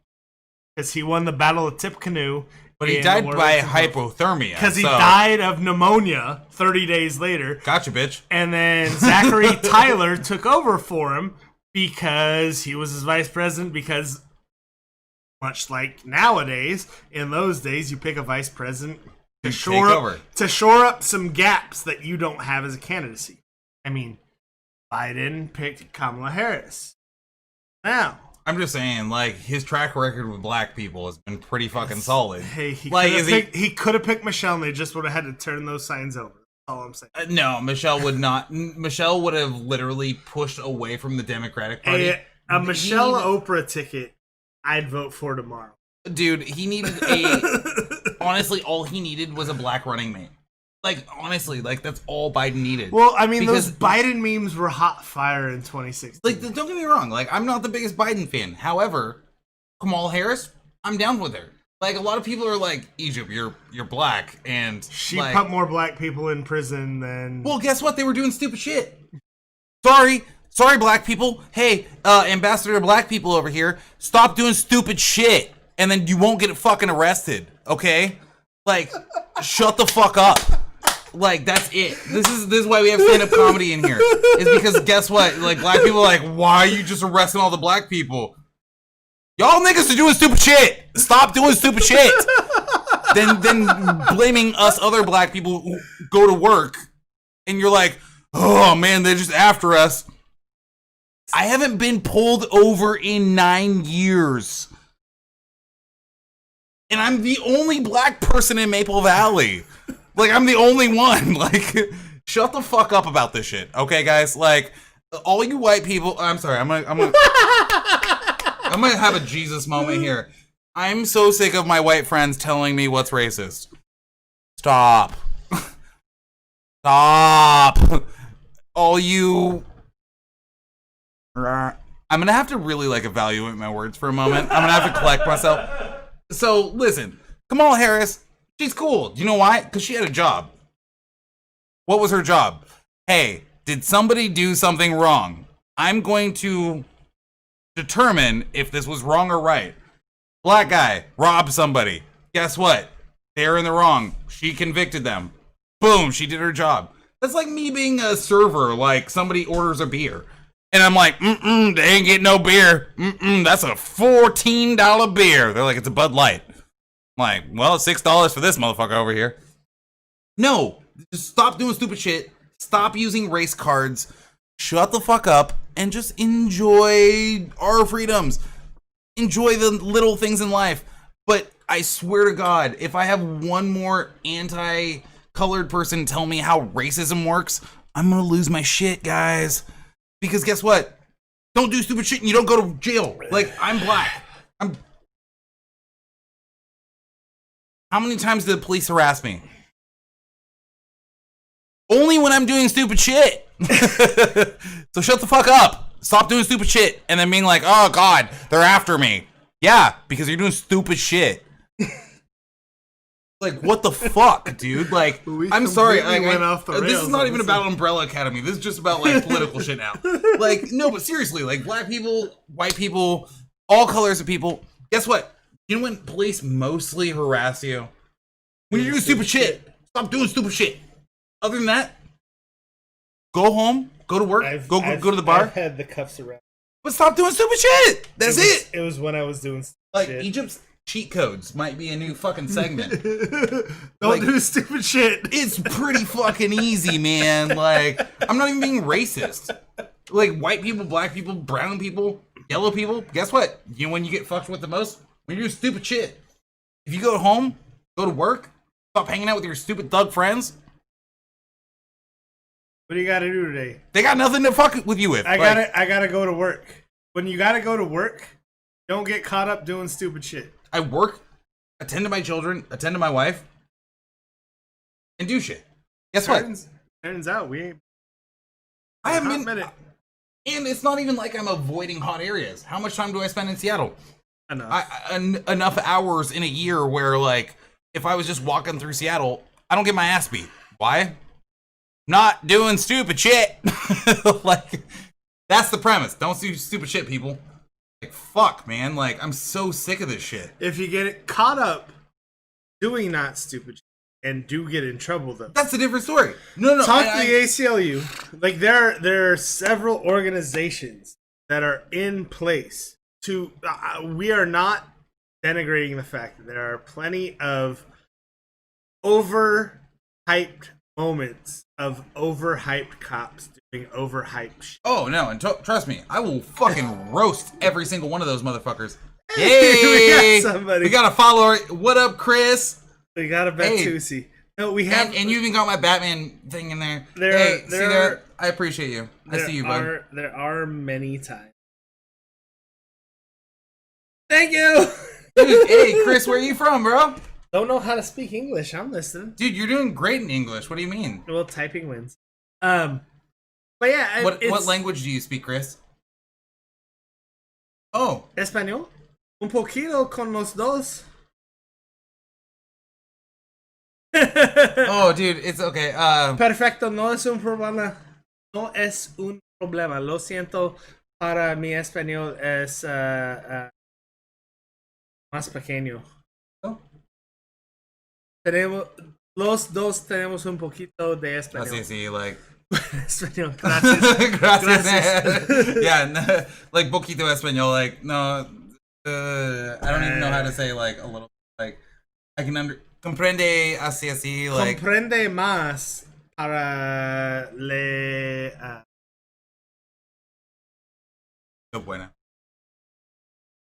Because he won the Battle of Tippecanoe. But he died by hypothermia. Because he died of pneumonia 30 days later. Gotcha, bitch. And then Zachary Tyler took over for him because he was his vice president. Because, much like nowadays, in those days, you pick a vice president to shore up some gaps that you don't have as a candidacy. I mean, Biden picked Kamala Harris. Now, I'm just saying, like, his track record with black people has been pretty fucking solid. Hey, he could have picked Michelle, and they just would have had to turn those signs over. That's all I'm saying. No, Michelle would not. Michelle would have literally pushed away from the Democratic Party. A Michelle Oprah ticket, I'd vote for tomorrow. Dude, he needed honestly, all he needed was a black running mate. Like, honestly, like, that's all Biden needed. Well, I mean, those Biden memes were hot fire in 2016. Like, don't get me wrong. Like, I'm not the biggest Biden fan. However, Kamala Harris, I'm down with her. Like, a lot of people are like, Egypt, you're black, and she like, put more black people in prison than... Well, guess what? They were doing stupid shit. Sorry, black people. Hey, ambassador to black people over here, stop doing stupid shit, and then you won't get fucking arrested, okay? Like, shut the fuck up. Like, that's it. This is why we have stand-up comedy in here. Is because guess what? Like, black people are like, why are you just arresting all the black people? Y'all niggas are doing stupid shit. Stop doing stupid shit. then blaming us other black people who go to work, and you're like, oh man, they're just after us. I haven't been pulled over in 9 years. And I'm the only black person in Maple Valley. Like, I'm the only one. Like, shut the fuck up about this shit, okay, guys? Like, all you white people. I'm sorry. I'm gonna have a Jesus moment here. I'm so sick of my white friends telling me what's racist. Stop. Stop. All you. I'm gonna have to really like evaluate my words for a moment. I'm gonna have to collect myself. So listen, Kamala Harris, she's cool. You know why? Because she had a job. What was her job? Hey, did somebody do something wrong? I'm going to determine if this was wrong or right. Black guy robbed somebody. Guess what? They're in the wrong. She convicted them. Boom, she did her job. That's like me being a server, like somebody orders a beer. And I'm like, they ain't getting no beer. That's a $14 beer. They're like, it's a Bud Light. I'm like, well, it's $6 for this motherfucker over here. No, just stop doing stupid shit. Stop using race cards. Shut the fuck up and just enjoy our freedoms. Enjoy the little things in life. But I swear to God, if I have one more anti-colored person tell me how racism works, I'm gonna lose my shit, guys. Because guess what? Don't do stupid shit and you don't go to jail. Like, I'm black. How many times did the police harass me? Only when I'm doing stupid shit. So shut the fuck up. Stop doing stupid shit and then being like, oh God, they're after me. Yeah, because you're doing stupid shit. Like, what the fuck, dude? Like, I'm sorry. Went off the rails. This is not even about Umbrella Academy. This is just about, like, political shit now. Like, no, but seriously, like, black people, white people, all colors of people. Guess what? You know when police mostly harass you? When you're doing stupid shit. Stop doing stupid shit. Other than that, go home, go to work, go to the bar. I've had the cuffs around. But stop doing stupid shit. That's it. It was when I was doing like shit. Egypt's cheat codes might be a new fucking segment. Don't do stupid shit. It's pretty fucking easy, man. Like, I'm not even being racist. Like, white people, black people, brown people, yellow people. Guess what? You know when you get fucked with the most? When you're doing stupid shit. If you go home, go to work, stop hanging out with your stupid thug friends. What do you gotta do today? They got nothing to fuck with you with. I gotta go to work. When you gotta go to work, don't get caught up doing stupid shit. I work, attend to my children, attend to my wife, and do shit. Guess what? Turns out we ain't. I haven't been. And it's not even like I'm avoiding hot areas. How much time do I spend in Seattle? Enough. Enough hours in a year where, like, if I was just walking through Seattle, I don't get my ass beat. Why? Not doing stupid shit. Like, that's the premise. Don't do stupid shit, people. Like, fuck, man. Like, I'm so sick of this shit. If you get caught up doing not stupid shit and do get in trouble, though, that's a different story. No. Talk to the ACLU. Like, there are several organizations that are in place to. We are not denigrating the fact that there are plenty of overhyped moments of overhyped cops doing overhyped shit. Oh no, and trust me, I will fucking roast every single one of those motherfuckers. Hey, we got a follower. What up, Chris? We got a Batusi. No, we have, and you even got my Batman thing in there. There. I appreciate you. I see you, bud. There are many times. Thank you. Dude, hey, Chris, where are you from, bro? Don't know how to speak English. I'm listening. Dude, you're doing great in English. What do you mean? Well, typing wins. But yeah. What language do you speak, Chris? Oh. Español. Un poquito con los dos. Oh, dude, it's okay. Perfecto, no es un problema. No es un problema. Lo siento, para mi español es más pequeño. Oh. Los dos tenemos un poquito de español. Así, sí, like. Español, gracias. Gracias. Yeah, no, like poquito español, like, no, I don't even know how to say, like, a little, like, I can comprende así, like. Comprende más para le. No buena.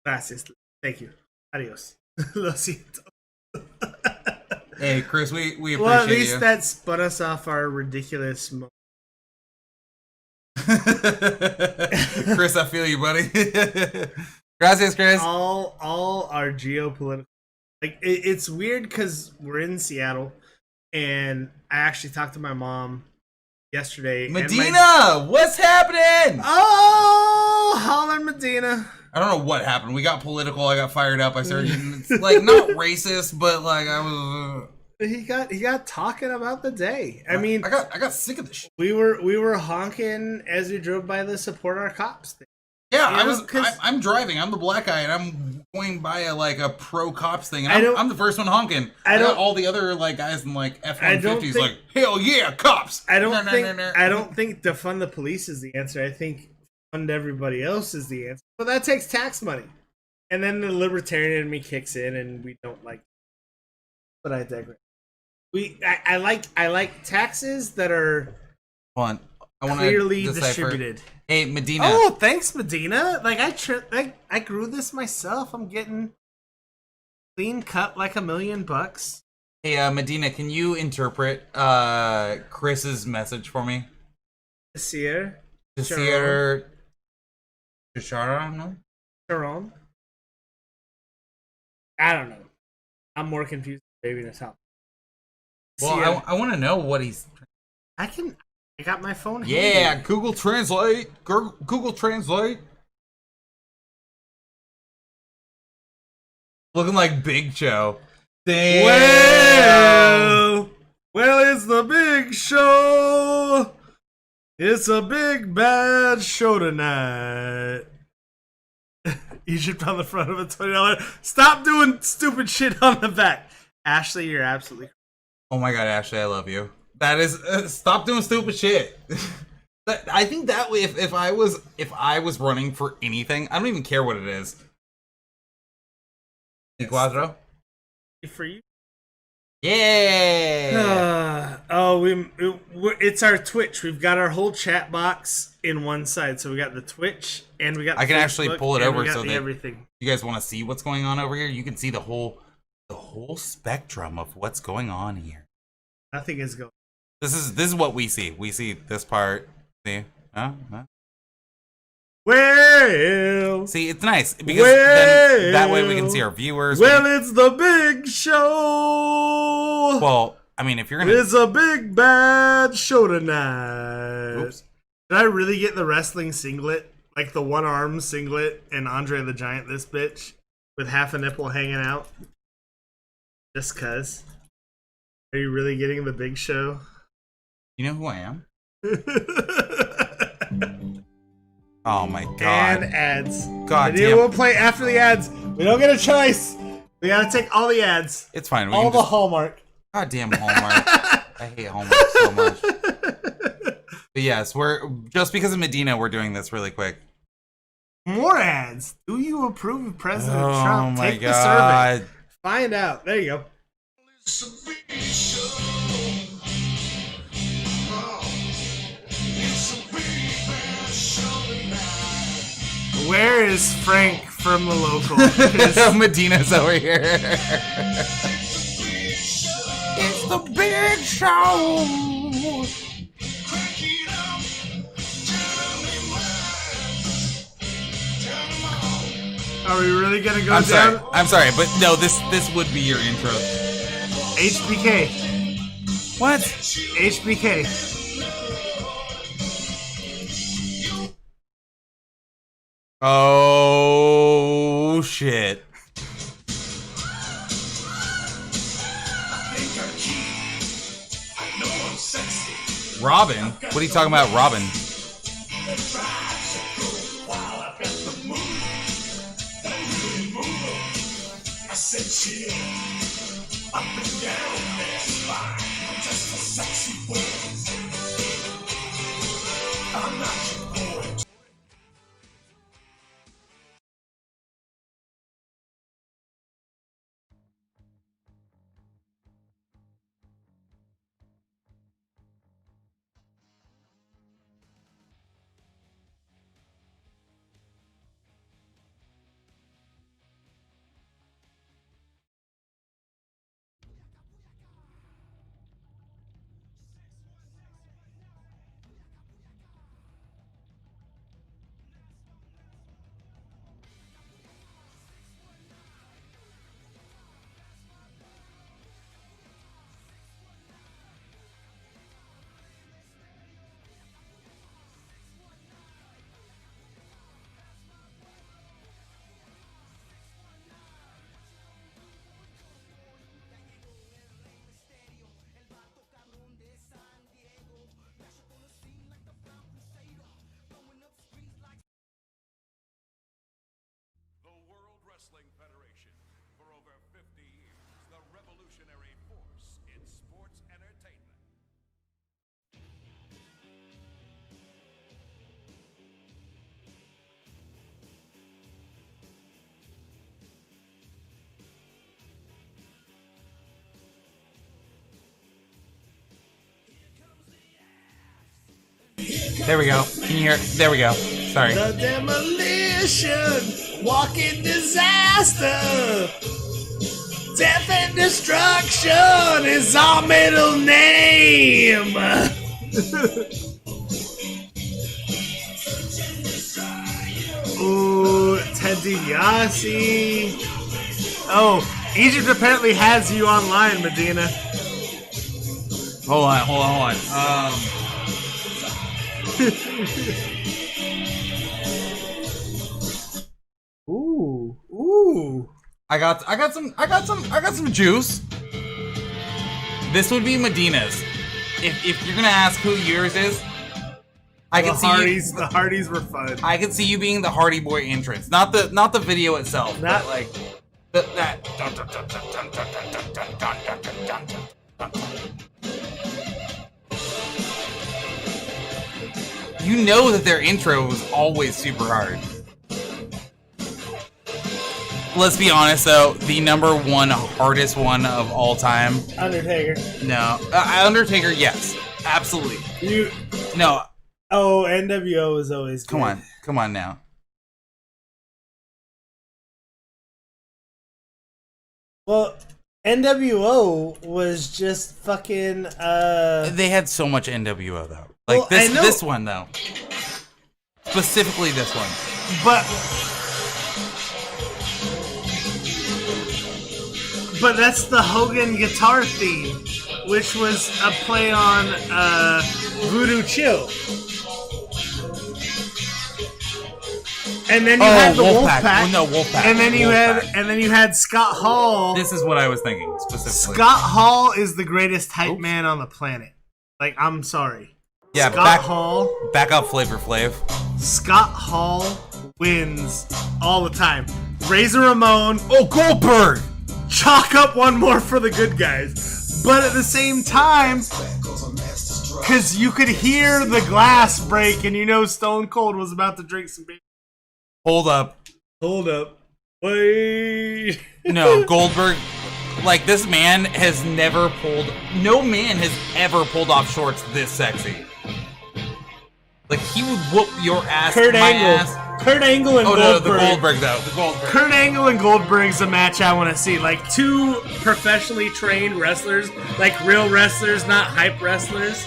Gracias. Thank you. Adiós. Lo siento. Hey, Chris, we appreciate you. Well, at least that spun us off our ridiculous. Chris, I feel you, buddy. Gracias, Chris. All our geopolitical. Like it's weird because we're in Seattle, and I actually talked to my mom yesterday. Medina, what's happening? Oh, holler Medina. I don't know what happened. We got political. I got fired up. I started getting, like, not racist, but like I was. He got talking about the day. I mean, I got sick of this shit. We were honking as we drove by the support our cops thing. Yeah, I'm driving. I'm the black guy, and I'm going by a pro cops thing. And I'm the first one honking. I got all the other guys in F-150s like, hell yeah, cops. I don't think defund the police is the answer. I think fund everybody else is the answer. But that takes tax money, and then the libertarian in me kicks in, and we don't like. But I digress. I like taxes that are clearly distributed. Hey, Medina. Oh, thanks, Medina. Like I grew this myself. I'm getting clean cut like $1 million. Hey, Medina, can you interpret Chris's message for me? Sharon. I don't know. I'm more confused than baby in his house. Well, I want to know what he's. I got my phone. Yeah, handy. Google Translate. Google Translate. Looking like Big Show. Damn. Well, it's the Big Show. It's a big bad show tonight. Egypt on the front of a $20. Stop doing stupid shit on the back. Ashley, you're absolutely. Oh my God, Ashley, I love you. That is stop doing stupid shit. I think that way, if I was running for anything, I don't even care what it is. Cuatro? For you? Yeah. It's our Twitch. We've got our whole chat box in one side. So we got the Twitch and we got. I can Facebook, actually pull it over so that everything. You guys want to see what's going on over here? You can see the whole spectrum of what's going on here. Nothing is going. This is what we see. We see this part. See? Huh? Well, see, it's nice because then that way we can see our viewers. Well, it's the Big Show. Well, I mean, if you're gonna, it's a big bad show tonight. Oops. Did I really get the wrestling singlet, like the one arm singlet, and Andre the Giant? This bitch with half a nipple hanging out. Just cuz. Are you really getting the Big Show? You know who I am? Oh my God. And ads. God damn. We'll play after the ads. We don't get a choice. We gotta take all the ads. It's fine. We all the Hallmark. Goddamn Hallmark. I hate Hallmark so much. But yes, we're just because of Medina, we're doing this really quick. More ads. Do you approve of President Trump? Oh my Take God. the survey. Find out. There you go. Where is Frank from the local? Medina's over here. It's the Big Show. Are we really gonna go down? I'm sorry, but no, this would be your intro. HBK. What? HBK. Oh shit. Robin? What are you talking about, Robin? There we go. Can you hear? There we go. Sorry. The demolition, walking disaster. Death and destruction is our middle name. Ooh, Ted DiBiase. Oh, Egypt apparently has you online, Medina. Hold on. Ooh. I got some juice. This would be Medina's. If you're gonna ask who yours is, I can see Hardys. The Hardys were fun. I could see you being the Hardy Boy entrance, not the video itself, Not- but like that. You know that their intro was always super hard. Let's be honest though, the number one hardest one of all time. Undertaker. No, Undertaker. Yes, absolutely. No. Oh, NWO is always good. Come on now. Well, NWO was just fucking. They had so much NWO though. Like Well, I know. this one though. Specifically this one. But that's the Hogan guitar theme, which was a play on Voodoo Chill. And then you had the Wolfpack. Well, no, Wolfpack. And then Wolfpack. you had Scott Hall. This is what I was thinking specifically. Scott Hall is the greatest hype man on the planet. Like, I'm sorry. Yeah, Scott Hall. Back up Flavor Flav. Scott Hall wins all the time. Razor Ramon. Oh, Goldberg! Chalk up one more for the good guys. But at the same time, because you could hear the glass break and you know Stone Cold was about to drink some beer. Hold up. Wait. No, Goldberg. Like, this man has never pulled. No man has ever pulled off shorts this sexy. Like, he would whoop your ass. Kurt my Angle. ass. Kurt Angle and Goldberg. No, the Goldberg though. The Goldberg. Kurt Angle and Goldberg's a match I want to see. Like, two professionally trained wrestlers, like real wrestlers, not hype wrestlers.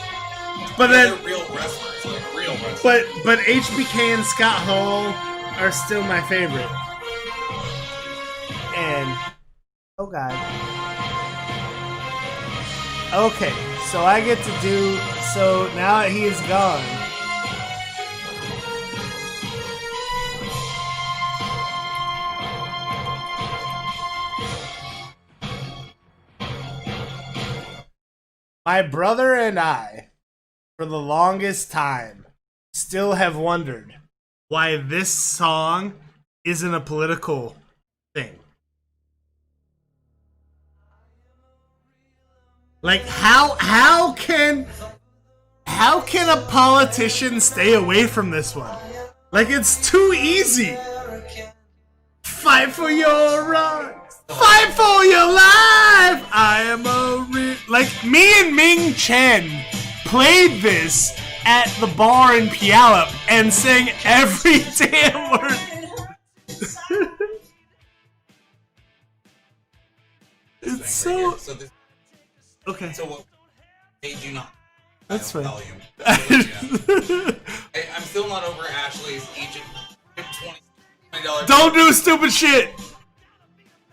But then, They're real wrestlers. Like, real wrestlers. but HBK and Scott Hall are still my favorite. And oh god. Okay, so I get to do. So now that he is gone. My brother and I, for the longest time, still have wondered why this song isn't a political thing. Like, how can a politician stay away from this one? Like, it's too easy. Fight for your rights. Fight for your life. I am a like, me and Ming Chen played this at the bar in Puyallup and sang every damn word. It's so okay. So what? Hey, do not. That's fine. Volume. I'm still not over Ashley's Egypt $20. Don't do stupid shit.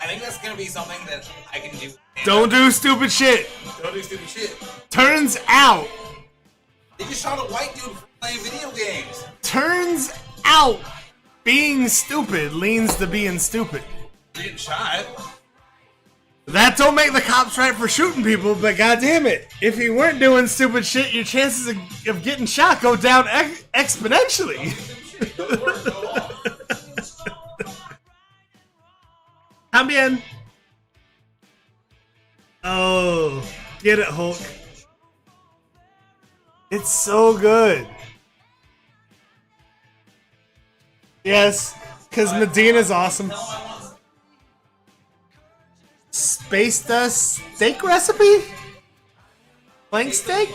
I think that's gonna be something that I can do. Don't do stupid shit. Don't do stupid shit. Turns out, They just shot a white dude for playing video games. being stupid leans to being stupid. You're getting shot. That don't make the cops right for shooting people, but goddamn it, if you weren't doing stupid shit, your chances of getting shot go down exponentially. También. Oh, get it, Hulk. It's so good. Yes, because Medina's awesome. Space Dust steak recipe? Flank steak?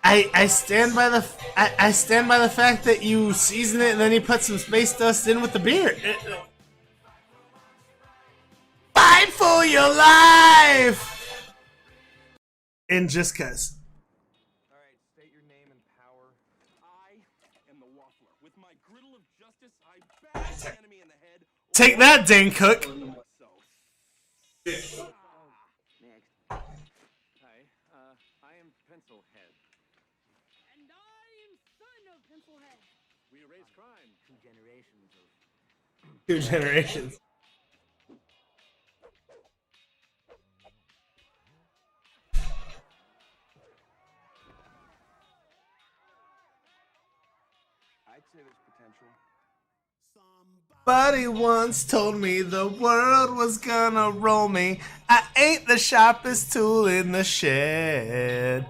I stand by the I stand by the fact that you season it and then you put some space dust in with the beer. Fight for your life! And just cause. Alright, state your name and power. I am the Waffler. With my griddle of justice, I bash the enemy in the head. Take that, Dane Cook. So. Next. Hi, I am Pencilhead. And I am son of Pencilhead. We erase crime. 2 generations of... 2 generations. I'd say there's potential. Somebody once told me the world was gonna roll me. I ain't the sharpest tool in the shed.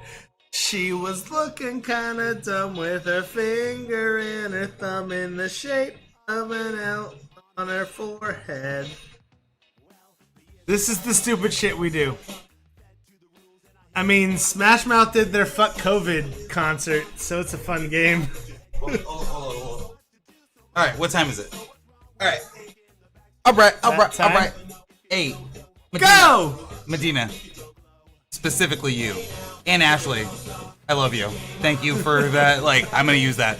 She was looking kinda dumb with her finger and her thumb in the shape of an L on her forehead. This is the stupid shit we do. I mean, Smash Mouth did their Fuck COVID concert, so it's a fun game. Alright, what time is it? Alright. Alright. Hey, Medina. Go! Medina. Specifically you. And Ashley. I love you. Thank you for that. Like, I'm gonna use that.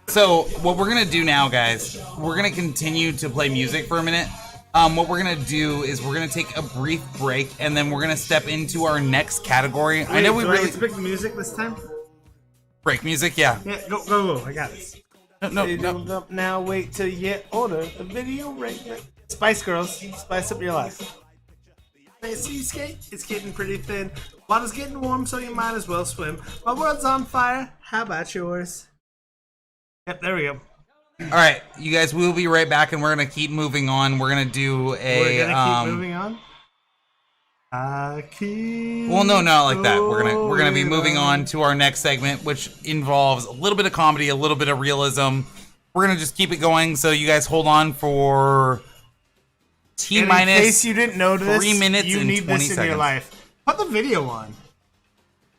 So, what we're gonna do now, guys, we're gonna continue to play music for a minute. What we're gonna do is we're gonna take a brief break, and then we're gonna step into our next category. Wait, I know we do really I get to pick the music this time? break music, yeah. Yeah, go. I got this. No. Up now, wait till you order the video rate. Spice Girls, spice up your life. See, skate, it's getting pretty thin. Water's getting warm, so you might as well swim. My world's on fire. How about yours? Yep, there we go. All right, you guys, we'll be right back, and we're gonna keep moving on. We're gonna do a. We're gonna keep moving on. Well, no, not like that. We're gonna be moving on to our next segment, which involves a little bit of comedy, a little bit of realism. We're gonna just keep it going, so you guys hold on for T-minus. In case you didn't notice, 3 minutes you and need 20 this in seconds. your life. Put the video on.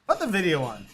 Put the video on.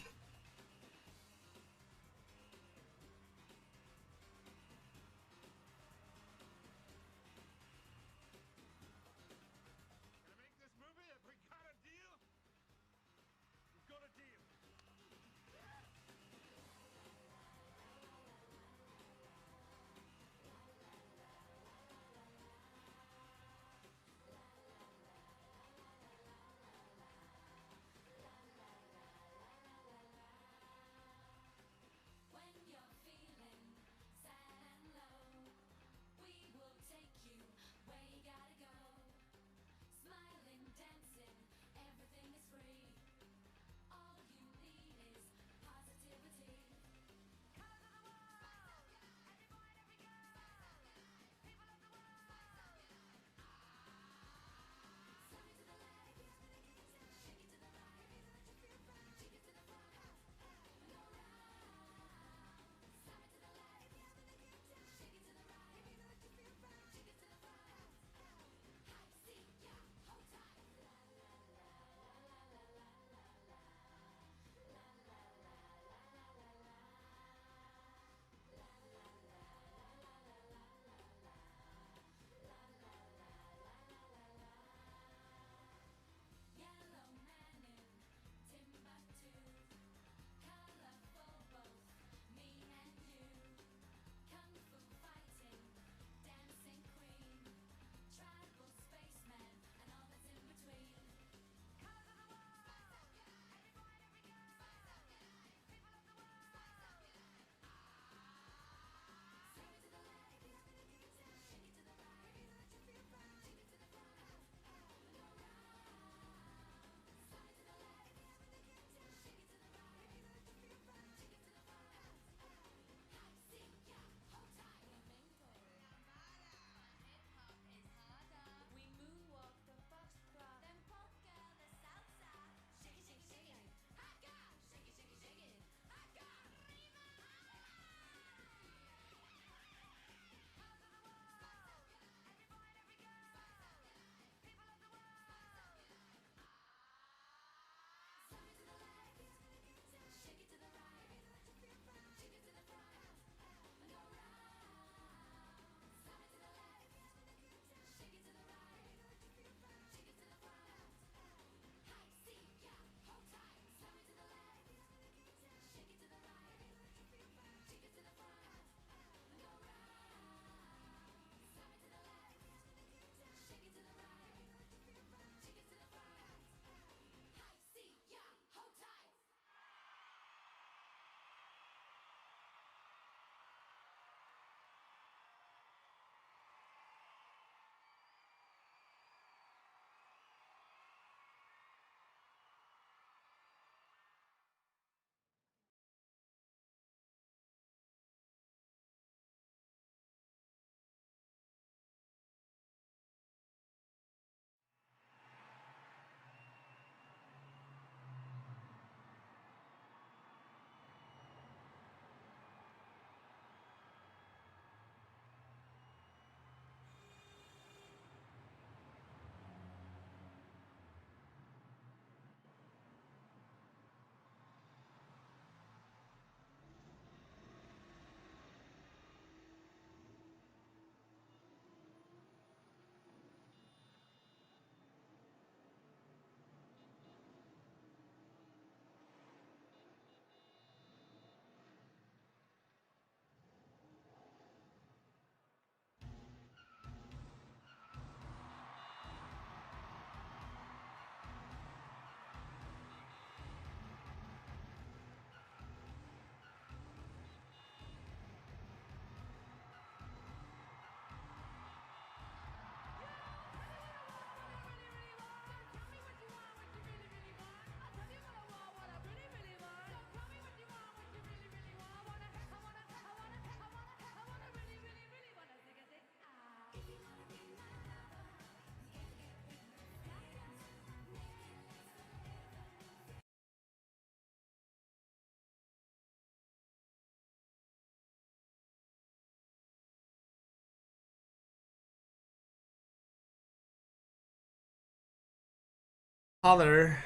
Holler.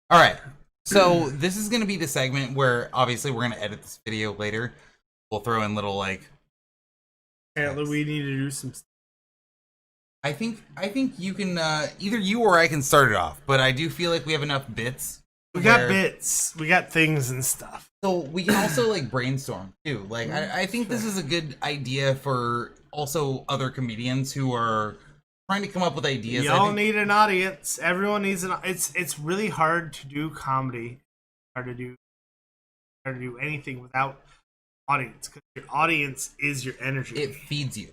All right. So this is going to be the segment where obviously we're going to edit this video later. We'll throw in little like. Apparently, we need to do some stuff. I think you can either you or I can start it off, but I do feel like we have enough bits. We got bits. We got things and stuff. So we can also like brainstorm too. Like I think this is a good idea for also other comedians who are trying to come up with ideas. Y'all need an audience. Everyone needs an. It's really hard to do comedy. Hard to do anything without audience, because your audience is your energy. It feeds you.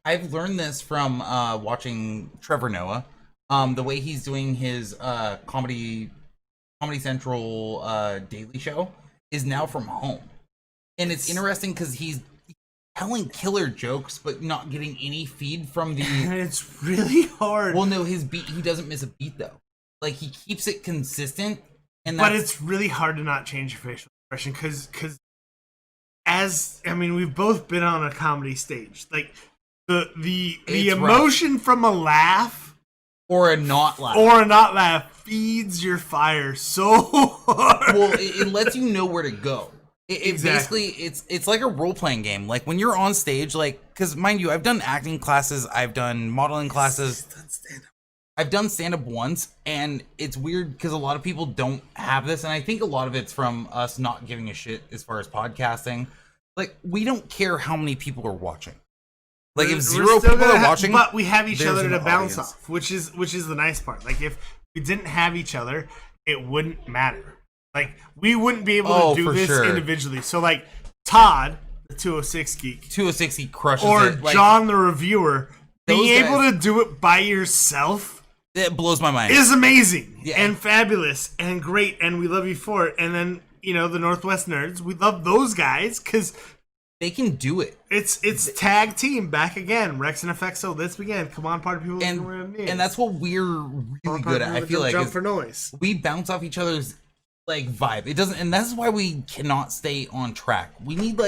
I've learned this from watching Trevor Noah. The way he's doing his Comedy Central daily show is now from home. And it's interesting because he's telling killer jokes but not getting any feed from the... It's really hard. Well, no, his beat, he doesn't miss a beat though. Like, he keeps it consistent. But it's really hard to not change your facial expression because we've both been on a comedy stage. Like, the emotion from a laugh or a not laugh feeds your fire so hard. Well, it lets you know where to go. Basically it's like a role-playing game. Like when you're on stage, like, because mind you, I've done acting classes, I've done modeling classes, I've done stand-up once, and it's weird because a lot of people don't have this, and I think a lot of it's from us not giving a shit as far as podcasting. Like, we don't care how many people are watching. Like, if zero people are watching, but we have each other to bounce off, which is the nice part. Like, if we didn't have each other, it wouldn't matter. Like, we wouldn't be able to do this individually. So, like, Todd, the 206 Geek, 206 Geek crushes or it. Like, John, the reviewer, being able to do it by yourself, it blows my mind. Is amazing and fabulous and great, and we love you for it. And then, you know, the Northwest Nerds, we love those guys because they can do it. It's tag team back again. Rex and FXO this weekend. Come on, party people. And that's what we're really good at. I feel like jump for noise. We bounce off each other's like vibe. It doesn't, and that's why we cannot stay on track. We need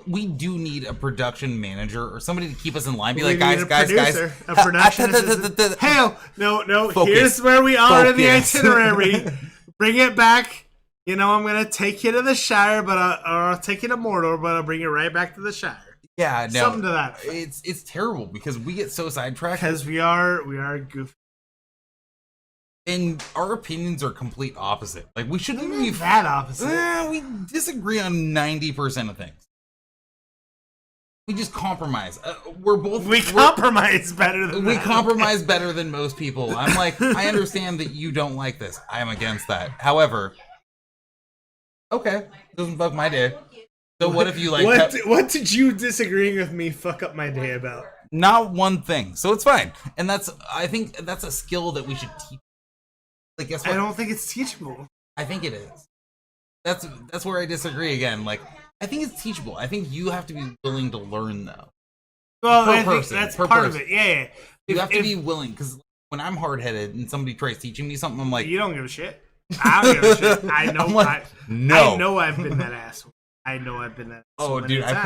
we do need a production manager or somebody to keep us in line. Be like, guys, a production assistant. Hell, no. Focus. Here's where we are in the itinerary. Bring it back. You know, I'm gonna take you to the Shire, or I'll take you to Mordor, but I'll bring you right back to the Shire. Yeah, no, something to that. It's terrible because we get so sidetracked. Because we are goofy, and our opinions are complete opposite. Like, we shouldn't be that opposite. We disagree on 90% of things. We just compromise. We compromise better than we compromise better than most people. I'm like, I understand that you don't like this. I am against that. However. Okay, doesn't fuck my day. So what if you like? What did you disagreeing with me fuck up my day about? Not one thing. So it's fine, and I think that's a skill that we should teach. Like, guess what? I don't think it's teachable. I think it is. That's where I disagree again. Like, I think it's teachable. I think you have to be willing to learn though. Well, I think that's part of it. Yeah. You have to be willing, because when I'm hard headed and somebody tries teaching me something, I'm like, you don't give a shit. I don't give a shit. I know. Like, I know I've been that asshole. I know I've been that. Oh, dude, I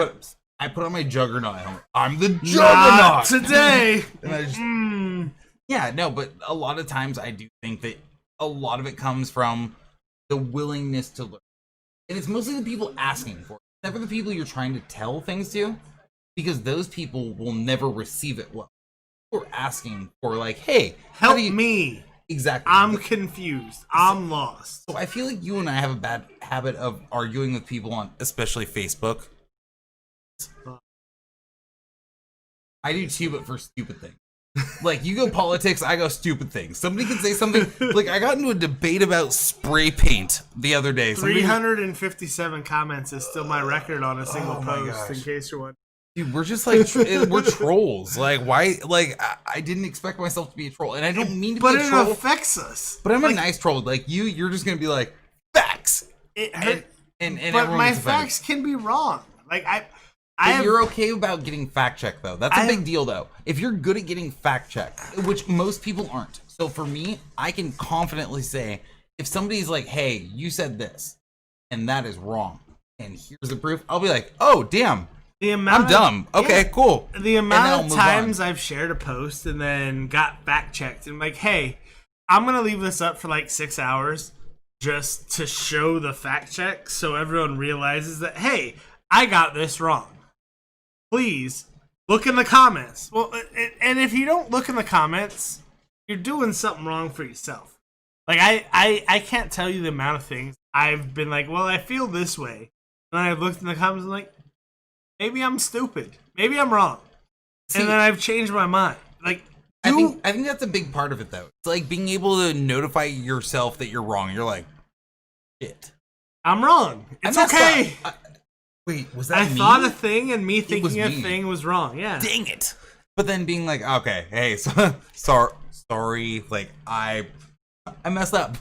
put on my Juggernaut helmet. I'm the Juggernaut Not today. And I just, yeah, no, but a lot of times I do think that a lot of it comes from the willingness to learn, and it's mostly the people asking for it, never the people you're trying to tell things to, because those people will never receive it well. We're asking for, like, hey, help me. Exactly. I'm confused. I'm lost. So I feel like you and I have a bad habit of arguing with people on, especially Facebook. I do too, but for stupid things. Like, you go politics, I go stupid things. Somebody can say something. Like, I got into a debate about spray paint the other day. 357 comments is still my record on a single post, in case you're wondering. Dude, we're just like we're trolls. Like, why? Like, I didn't expect myself to be a troll, and I don't mean to be a troll. But it affects us. But I'm a nice troll. Like, you're just gonna be like, facts. It hurt. And but my facts can be wrong. Like, you're okay about getting fact checked though. That's a big deal though. If you're good at getting fact checked, which most people aren't. So for me, I can confidently say, if somebody's like, hey, you said this, and that is wrong, and here's the proof, I'll be like, oh damn. I'm dumb. Okay, cool. The amount of times I've shared a post and then got fact checked and like, hey, I'm gonna leave this up for like 6 hours just to show the fact check so everyone realizes that, hey, I got this wrong. Please look in the comments. Well, and if you don't look in the comments, you're doing something wrong for yourself. Like I can't tell you the amount of things I've been like, well, I feel this way. And I've looked in the comments and like, maybe I'm stupid. Maybe I'm wrong. See, and then I've changed my mind. Like, I think that's a big part of it, though. It's like being able to notify yourself that you're wrong. You're like, shit, I'm wrong. It's okay. Wait, was that I me? thought a thing, and me thinking a thing was wrong. Yeah. Dang it. But then being like, okay, hey, sorry. Like, I messed up.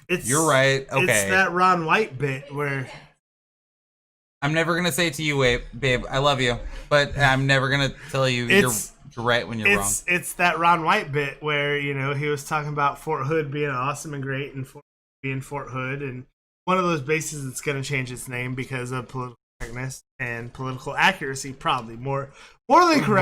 You're right. Okay. It's that Ron White bit where... I'm never going to say to you, babe, I love you. But I'm never going to tell you you're right when you're wrong. It's that Ron White bit where, you know, he was talking about Fort Hood being awesome and great and being Fort Hood. And one of those bases that's going to change its name because of political correctness and political accuracy, probably more than correct.